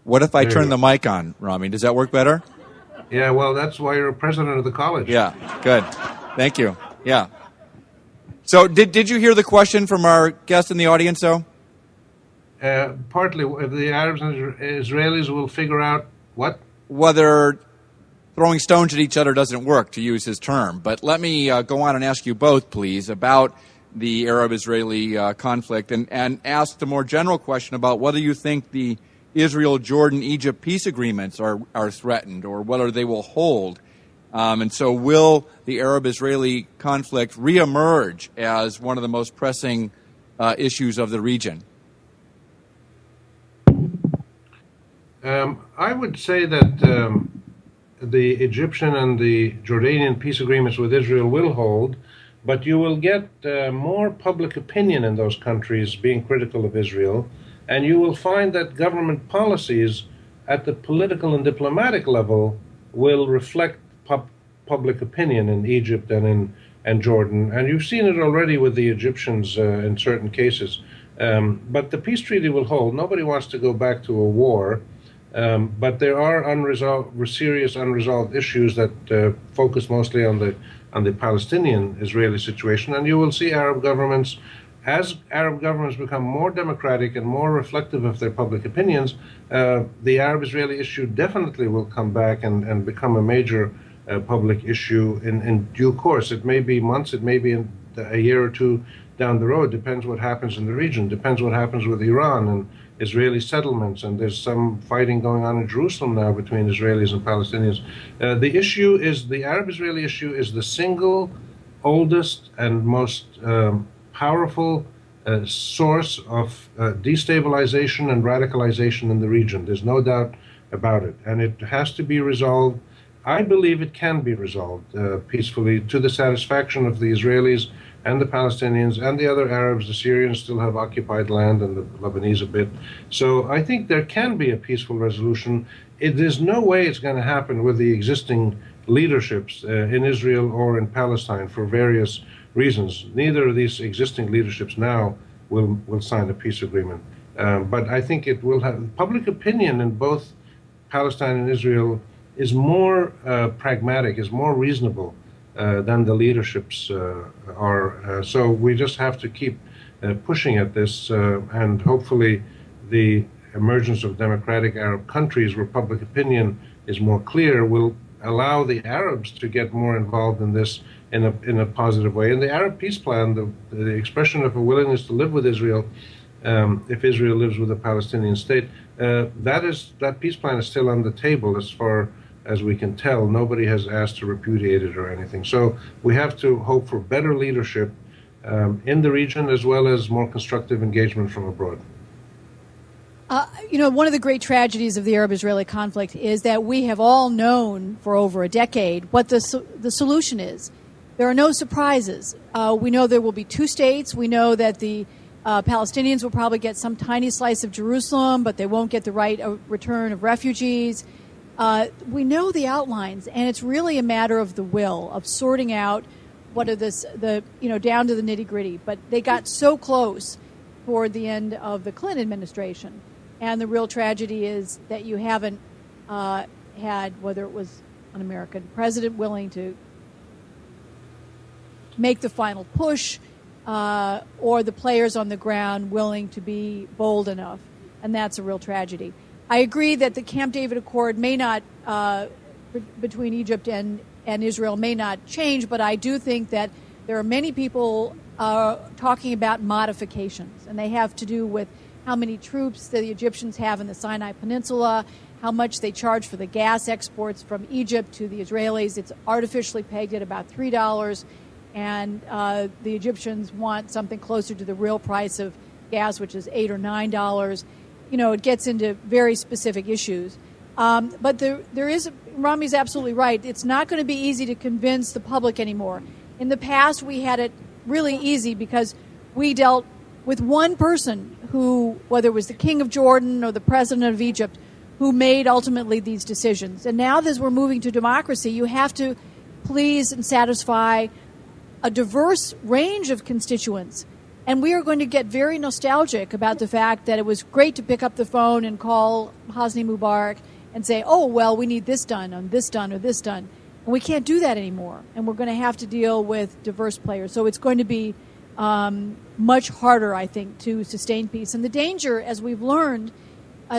What if I turn the mic on, Rami? Does that work better? Yeah, well, that's why you're president of the college. Yeah, good. Thank you. Yeah. So did you hear the question from our guest in the audience, though? Partly. The Arabs and Israelis will figure out what? Whether throwing stones at each other doesn't work, to use his term. But let me go on and ask you both, please, about the Arab-Israeli conflict and ask the more general question about whether you think the Israel, Jordan, Egypt peace agreements are threatened or whether they will hold. And so will the Arab-Israeli conflict reemerge as one of the most pressing issues of the region? I would say that the Egyptian and the Jordanian peace agreements with Israel will hold, but you will get more public opinion in those countries being critical of Israel, and you will find that government policies at the political and diplomatic level will reflect public opinion in Egypt and Jordan, and you've seen it already with the Egyptians in certain cases. But the peace treaty will hold. Nobody wants to go back to a war, but there are serious unresolved issues that focus mostly on the Palestinian-Israeli situation, and you will see Arab governments. As Arab governments become more democratic and more reflective of their public opinions, the Arab-Israeli issue definitely will come back and become a major public issue in due course. It may be months, it may be a year or two down the road. Depends what happens in the region, depends what happens with Iran and Israeli settlements, and there's some fighting going on in Jerusalem now between Israelis and Palestinians. The Arab-Israeli issue is the single oldest and most powerful source of destabilization and radicalization in the region. There's no doubt about it. And it has to be resolved. I believe it can be resolved peacefully to the satisfaction of the Israelis and the Palestinians and the other Arabs. The Syrians still have occupied land, and the Lebanese a bit. So I think there can be a peaceful resolution. There's no way it's going to happen with the existing leaderships in Israel or in Palestine for various reasons. Neither of these existing leaderships now will sign a peace agreement. But I think it will have public opinion in both Palestine and Israel is more pragmatic, is more reasonable than the leaderships are. So we just have to keep pushing at this, and hopefully the emergence of democratic Arab countries where public opinion is more clear will allow the Arabs to get more involved in this in a positive way. And the Arab peace plan, the expression of a willingness to live with Israel, if Israel lives with a Palestinian state, that peace plan is still on the table as far as we can tell. Nobody has asked to repudiate it or anything. So we have to hope for better leadership in the region, as well as more constructive engagement from abroad. One of the great tragedies of the Arab-Israeli conflict is that we have all known for over a decade what the solution is. There are no surprises. We know there will be two states. We know that the Palestinians will probably get some tiny slice of Jerusalem, but they won't get the right return of refugees. We know the outlines, and it's really a matter of the will, of sorting out what are down to the nitty-gritty. But they got so close toward the end of the Clinton administration. And the real tragedy is that you haven't had, whether it was an American president willing to make the final push, or the players on the ground willing to be bold enough. And that's a real tragedy. I agree that the Camp David Accord may not, between Egypt and Israel, may not change, but I do think that there are many people talking about modifications, and they have to do with how many troops the Egyptians have in the Sinai Peninsula, how much they charge for the gas exports from Egypt to the Israelis. It's artificially pegged at about $3, and the Egyptians want something closer to the real price of gas, which is $8 or $9. It gets into very specific issues. But there is, Rami's absolutely right, it's not going to be easy to convince the public anymore. In the past, we had it really easy because we dealt with one person who, whether it was the king of Jordan or the president of Egypt, who made ultimately these decisions. And now as we're moving to democracy, you have to please and satisfy a diverse range of constituents. And we are going to get very nostalgic about the fact that it was great to pick up the phone and call Hosni Mubarak and say, oh, well, we need this done, or this done, or this done. And we can't do that anymore. And we're going to have to deal with diverse players. So it's going to be much harder, I think, to sustain peace. And the danger, as we've learned,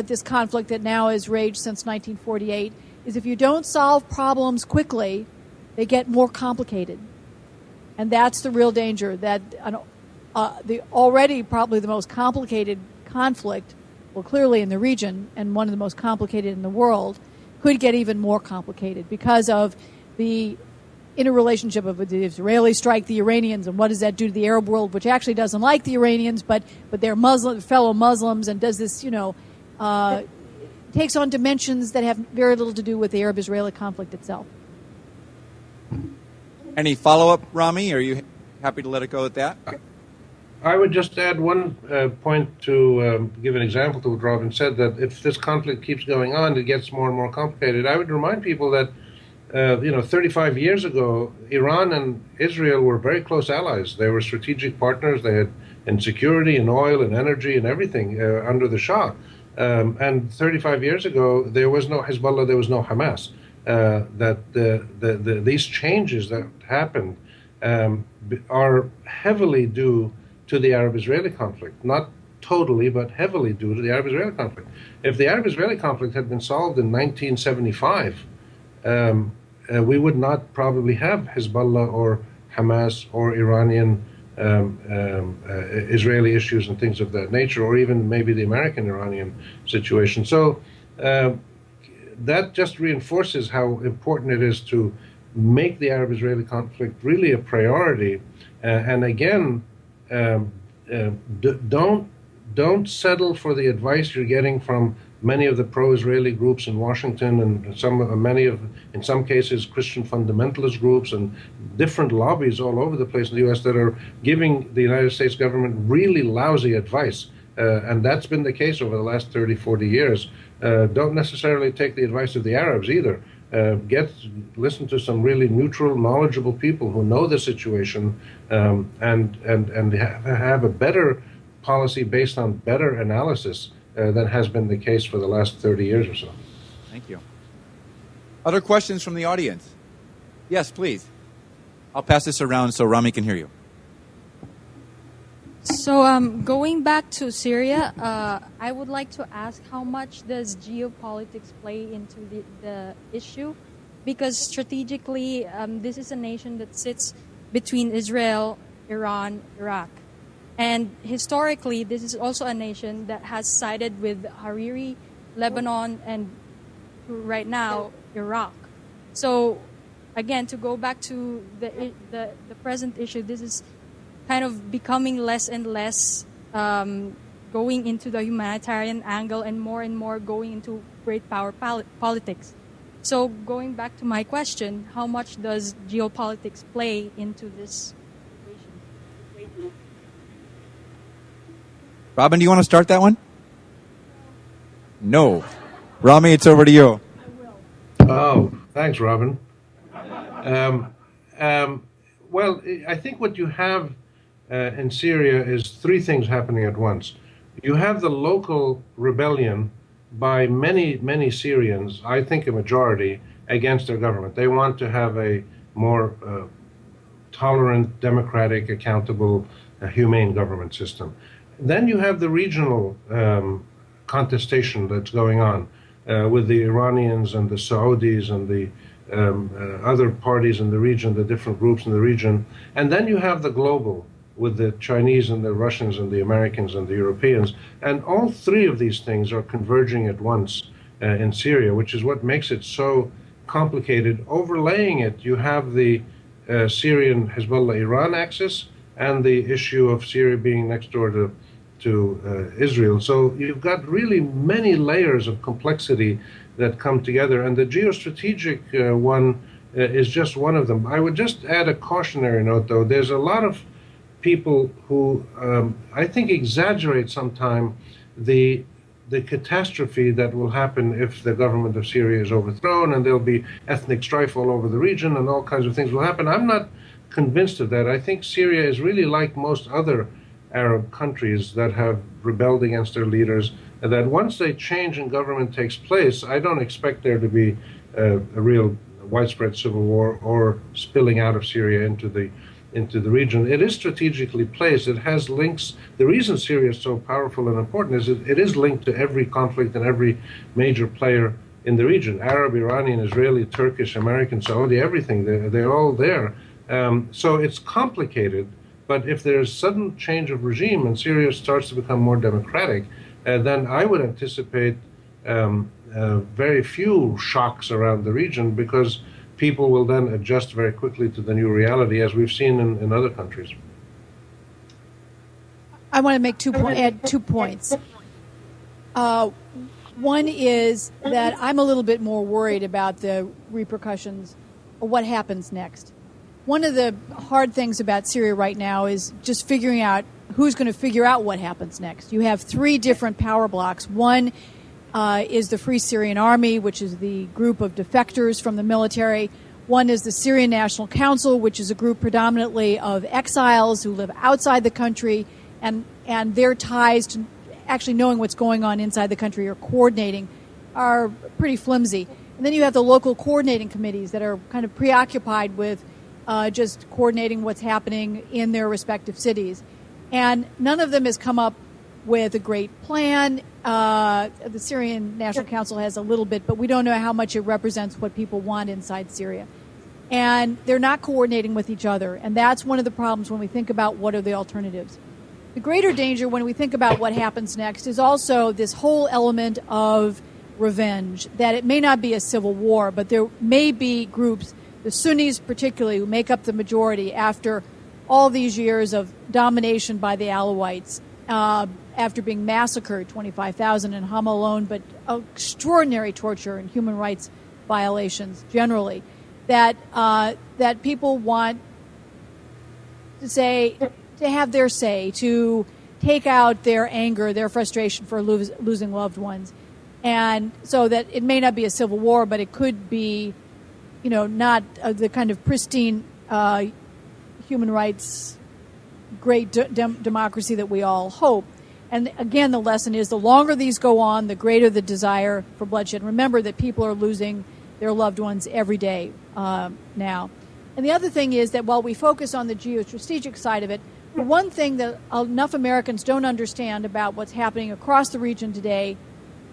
this conflict that now has raged since 1948, is if you don't solve problems quickly, they get more complicated. And that's the real danger, that the already probably the most complicated conflict, well, clearly in the region, and one of the most complicated in the world, could get even more complicated because of the interrelationship of the Israelis strike the Iranians, and what does that do to the Arab world, which actually doesn't like the Iranians, but they're fellow Muslims, and does this, takes on dimensions that have very little to do with the Arab-Israeli conflict itself. Any follow-up, Rami? Are you happy to let it go at that? I would just add one point to give an example to what Robin said, that if this conflict keeps going on, it gets more and more complicated. I would remind people that 35 years ago, Iran and Israel were very close allies. They were strategic partners. They had in security and oil and energy and everything under the Shah. And 35 years ago, there was no Hezbollah, there was no Hamas. These changes that happened are heavily due to the Arab-Israeli conflict. Not totally, but heavily due to the Arab-Israeli conflict. If the Arab-Israeli conflict had been solved in 1975, we would not probably have Hezbollah or Hamas or Iranian Israeli issues and things of that nature, or even maybe the American-Iranian situation. So that just reinforces how important it is to make the Arab-Israeli conflict really a priority. And again, don't settle for the advice you're getting from many of the pro-Israeli groups in Washington, and in some cases, Christian fundamentalist groups and different lobbies all over the place in the U.S. that are giving the United States government really lousy advice. And that's been the case over the last 30, 40 years. Don't necessarily take the advice of the Arabs either. Listen to some really neutral, knowledgeable people who know the situation and have a better policy based on better analysis than has been the case for the last 30 years or so. Thank you. Other questions from the audience? Yes, please. I'll pass this around so Rami can hear you. So going back to Syria, I would like to ask, how much does geopolitics play into the issue? Because strategically, this is a nation that sits between Israel, Iran, Iraq. And historically, this is also a nation that has sided with Hariri, Lebanon, and right now, Iraq. So again, to go back to the present issue, this is kind of becoming less and less going into the humanitarian angle and more going into great power politics. So going back to my question, how much does geopolitics play into this situation? Robin, do you want to start that one? No. Rami, it's over to you. Oh, thanks, Robin. Well, I think what you have in Syria is three things happening at once. You have the local rebellion by many Syrians, I think a majority, against their government. They want to have a more tolerant, democratic, accountable, humane government system. Then you have the regional contestation that's going on with the Iranians and the Saudis and the other parties in the region, the different groups in the region. And then you have the global with the Chinese and the Russians and the Americans and the Europeans. And all three of these things are converging at once in Syria, which is what makes it so complicated. Overlaying it, you have the Syrian Hezbollah-Iran axis and the issue of Syria being next door to Israel. So you've got really many layers of complexity that come together, and the geostrategic one is just one of them. I would just add a cautionary note, though. There's a lot of people who I think exaggerate sometimes the catastrophe that will happen if the government of Syria is overthrown, and there'll be ethnic strife all over the region, and all kinds of things will happen. I'm not convinced of that. I think Syria is really like most other Arab countries that have rebelled against their leaders, and that once they change and government takes place, I don't expect there to be a real widespread civil war or spilling out of Syria into the region. It is strategically placed. It has links. The reason Syria is so powerful and important is it is linked to every conflict and every major player in the region. Arab, Iranian, Israeli, Turkish, American, Saudi, everything. They're all there. So it's complicated. But if there's sudden change of regime and Syria starts to become more democratic, then I would anticipate very few shocks around the region, because people will then adjust very quickly to the new reality, as we've seen in other countries. I want to make add 2 points. One is that I'm a little bit more worried about the repercussions of what happens next. One of the hard things about Syria right now is just figuring out who's going to figure out what happens next. You have three different power blocks. One is the Free Syrian Army, which is the group of defectors from the military. One is the Syrian National Council, which is a group predominantly of exiles who live outside the country, and their ties to actually knowing what's going on inside the country or coordinating are pretty flimsy. And then you have the local coordinating committees that are kind of preoccupied with just coordinating what's happening in their respective cities. And none of them has come up with a great plan. The Syrian National Council has a little bit, but we don't know how much it represents what people want inside Syria. And they're not coordinating with each other. And that's one of the problems when we think about what are the alternatives. The greater danger when we think about what happens next is also this whole element of revenge, that it may not be a civil war, but there may be groups, the Sunnis particularly, who make up the majority after all these years of domination by the Alawites, after being massacred, 25,000 in Hama alone, but extraordinary torture and human rights violations generally, that people want to have their say, to take out their anger, their frustration for losing loved ones. And so that it may not be a civil war, but it could be, not the kind of pristine human rights, great democracy that we all hope. And again, the lesson is the longer these go on, the greater the desire for bloodshed. Remember that people are losing their loved ones every day now. And the other thing is that while we focus on the geostrategic side of it, the one thing that enough Americans don't understand about what's happening across the region today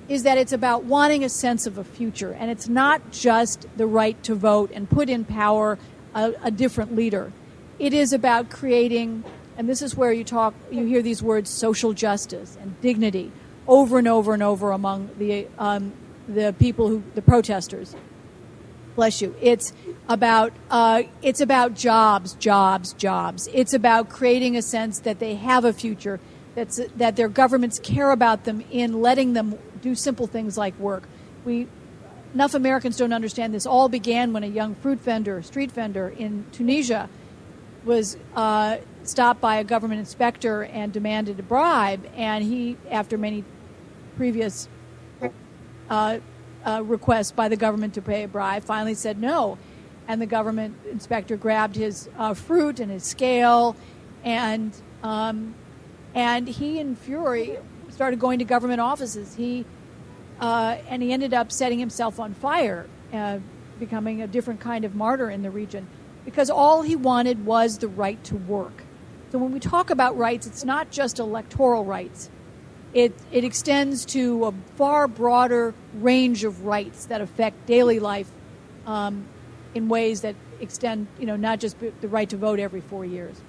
is that it's about wanting a sense of a future. And it's not just the right to vote and put in power a different leader. It is about creating, and this is where you hear these words, social justice and dignity over and over and over among the people the protesters. Bless you. It's about jobs. It's about creating a sense that they have a future, that their governments care about them in letting them do simple things like work. Enough Americans don't understand this. All began when a young street vendor in Tunisia was stopped by a government inspector and demanded a bribe, and he, after many previous requests by the government to pay a bribe, finally said no. And the government inspector grabbed his fruit and his scale, and he, in fury, started going to government offices. He ended up setting himself on fire, becoming a different kind of martyr in the region, because all he wanted was the right to work. So when we talk about rights, it's not just electoral rights. It extends to a far broader range of rights that affect daily life in ways that extend, not just the right to vote every 4 years.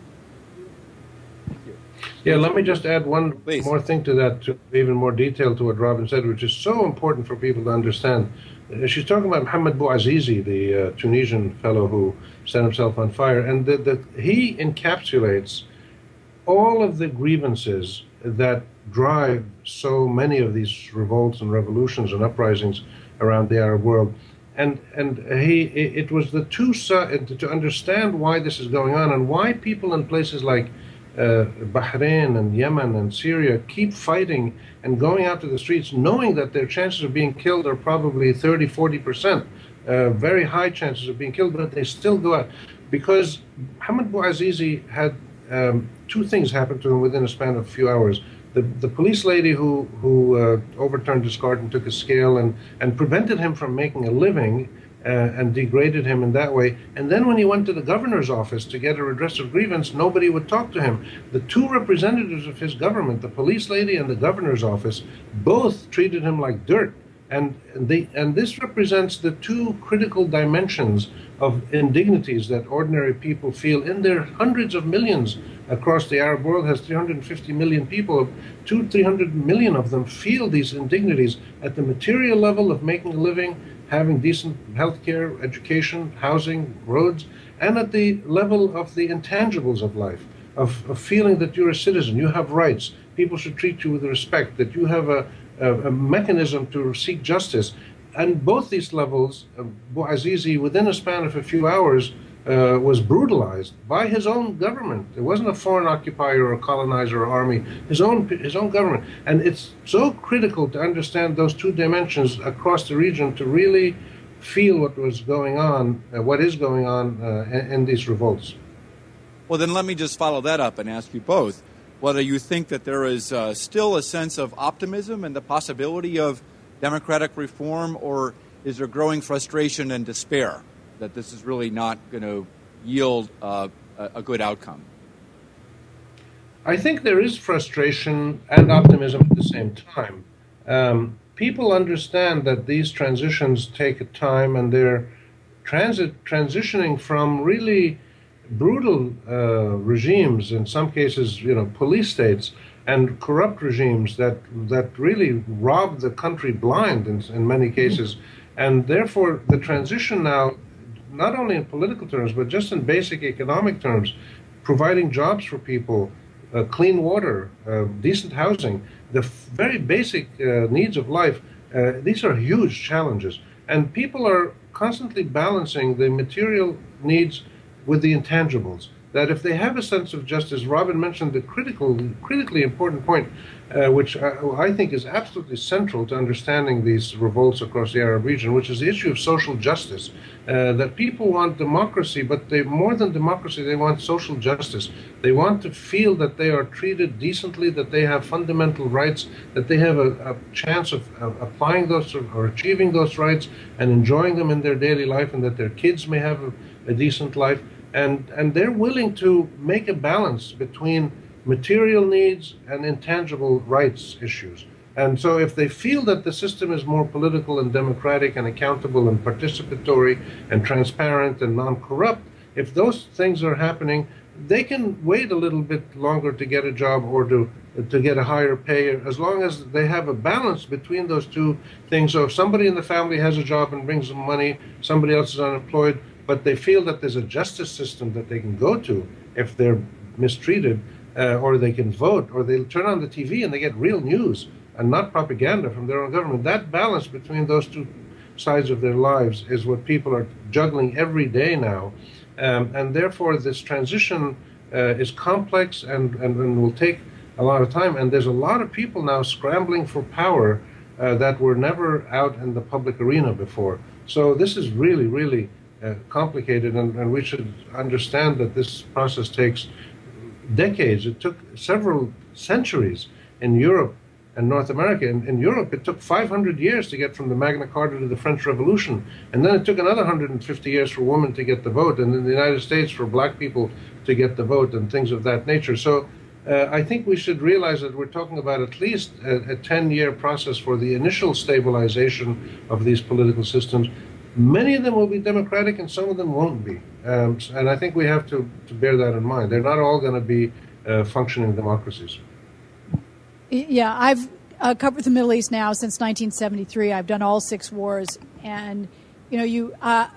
Yeah, let me just add one Please. more thing to that, to even more detail to what Robin said, which is so important for people to understand. She's talking about Mohamed Bouazizi, the Tunisian fellow who set himself on fire, and he encapsulates all of the grievances that drive so many of these revolts and revolutions and uprisings around the Arab world. And it was the two sides to understand why this is going on and why people in places like Bahrain and Yemen and Syria keep fighting and going out to the streets knowing that their chances of being killed are probably 30-40%, very high chances of being killed, but they still go out. Because Mohamed Bouazizi had two things happen to him within a span of a few hours. The police lady who overturned his cart and took his scale and prevented him from making a living and degraded him in that way. And then when he went to the governor's office to get a redress of grievance, nobody would talk to him. The two representatives of his government, the police lady and the governor's office, both treated him like dirt. And this represents the two critical dimensions of indignities that ordinary people feel in their hundreds of millions across the Arab world. Has 350 million people. 200-300 million of them feel these indignities at the material level of making a living, having decent health care, education, housing, roads, and at the level of the intangibles of life, of feeling that you're a citizen, you have rights, people should treat you with respect, that you have a mechanism to seek justice. And both these levels, Bouazizi, within a span of a few hours, was brutalized by his own government. It wasn't a foreign occupier or colonizer or army, his own government. And it's so critical to understand those two dimensions across the region to really feel what was going on, what is going on in these revolts. Well, then let me just follow that up and ask you both whether you think that there is still a sense of optimism and the possibility of democratic reform, or is there growing frustration and despair that this is really not going to yield a good outcome? I think there is frustration and optimism at the same time. People understand that these transitions take time, and they're transitioning from really brutal regimes, in some cases, police states, and corrupt regimes that really rob the country blind in many cases. And therefore, the transition now, not only in political terms, but just in basic economic terms, providing jobs for people, clean water, decent housing, the very basic needs of life, these are huge challenges. And people are constantly balancing the material needs with the intangibles. That if they have a sense of justice, Robin mentioned the critically important point, which I think is absolutely central to understanding these revolts across the Arab region, which is the issue of social justice. That people want democracy, but more than democracy, they want social justice. They want to feel that they are treated decently, that they have fundamental rights, that they have a chance of applying those or achieving those rights and enjoying them in their daily life, and that their kids may have a decent life. And they're willing to make a balance between material needs and intangible rights issues. And so if they feel that the system is more political and democratic and accountable and participatory and transparent and non-corrupt, if those things are happening, they can wait a little bit longer to get a job or to get a higher pay, as long as they have a balance between those two things. So if somebody in the family has a job and brings them money, somebody else is unemployed, but they feel that there's a justice system that they can go to if they're mistreated, or they can vote, or they turn on the TV and they get real news and not propaganda from their own government. That balance between those two sides of their lives is what people are juggling every day now. And therefore, this transition is complex and will take a lot of time. And there's a lot of people now scrambling for power that were never out in the public arena before. So this is really, really complicated, and we should understand that this process takes decades. It took several centuries in Europe and North America. In Europe, it took 500 years to get from the Magna Carta to the French Revolution, and then it took another 150 years for women to get the vote, and in the United States for black people to get the vote, and things of that nature. So I think we should realize that we're talking about at least a 10-year process for the initial stabilization of these political systems. Many of them will be democratic and some of them won't be. And I think we have to bear that in mind. They're not all going to be functioning democracies. Yeah, I've covered the Middle East now since 1973. I've done all 6 wars. And,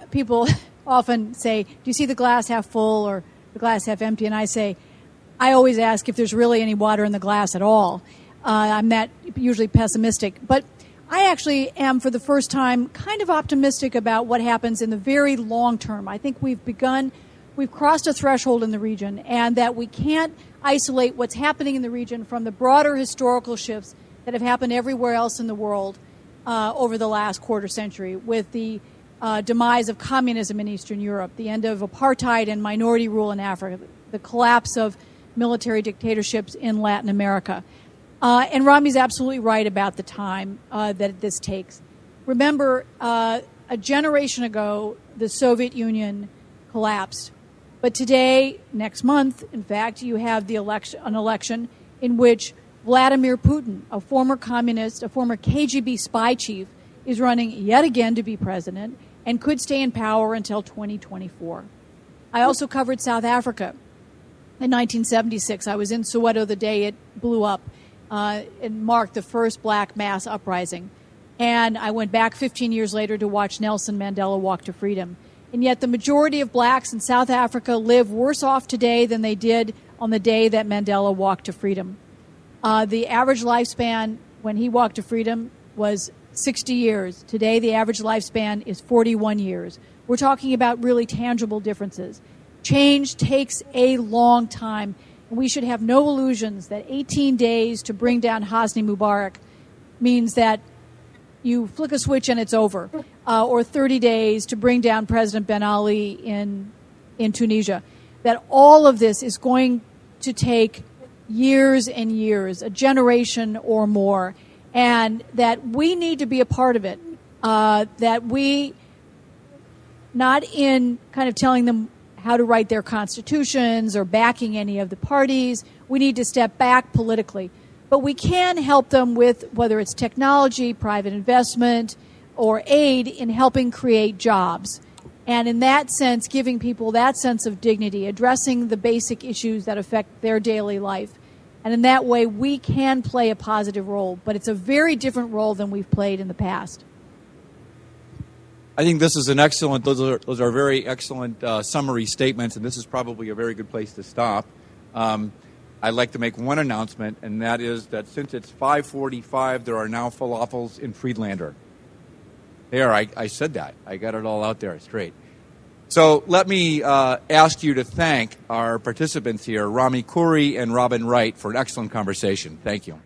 people often say, do you see the glass half full or the glass half empty? And I always ask if there's really any water in the glass at all. I'm that usually pessimistic. But I actually am, for the first time, kind of optimistic about what happens in the very long term. I think we've crossed a threshold in the region, and that we can't isolate what's happening in the region from the broader historical shifts that have happened everywhere else in the world over the last quarter century, with the demise of communism in Eastern Europe, the end of apartheid and minority rule in Africa, the collapse of military dictatorships in Latin America. And Rami's absolutely right about the time that this takes. Remember, a generation ago, the Soviet Union collapsed. But today, next month, in fact, you have an election in which Vladimir Putin, a former communist, a former KGB spy chief, is running yet again to be president and could stay in power until 2024. I also covered South Africa in 1976. I was in Soweto the day it blew up. It marked the first black mass uprising. And I went back 15 years later to watch Nelson Mandela walk to freedom. And yet the majority of blacks in South Africa live worse off today than they did on the day that Mandela walked to freedom. The average lifespan when he walked to freedom was 60 years. Today, the average lifespan is 41 years. We're talking about really tangible differences. Change takes a long time, and we should have no illusions that 18 days to bring down Hosni Mubarak means that you flick a switch and it's over, or 30 days to bring down President Ben Ali in Tunisia. That all of this is going to take years and years, a generation or more, and that we need to be a part of it. That we, not in kind of telling them how to write their constitutions or backing any of the parties, we need to step back politically. But we can help them with whether it's technology, private investment, or aid in helping create jobs. And in that sense, giving people that sense of dignity, addressing the basic issues that affect their daily life. And in that way, we can play a positive role. But it's a very different role than we've played in the past. I think this is an excellent, those are very excellent summary statements, and this is probably a very good place to stop. I'd like to make one announcement, and that is that since it's 5:45, there are now falafels in Friedlander. There, I said that. I got it all out there straight. So let me ask you to thank our participants here, Rami Khoury and Robin Wright, for an excellent conversation. Thank you.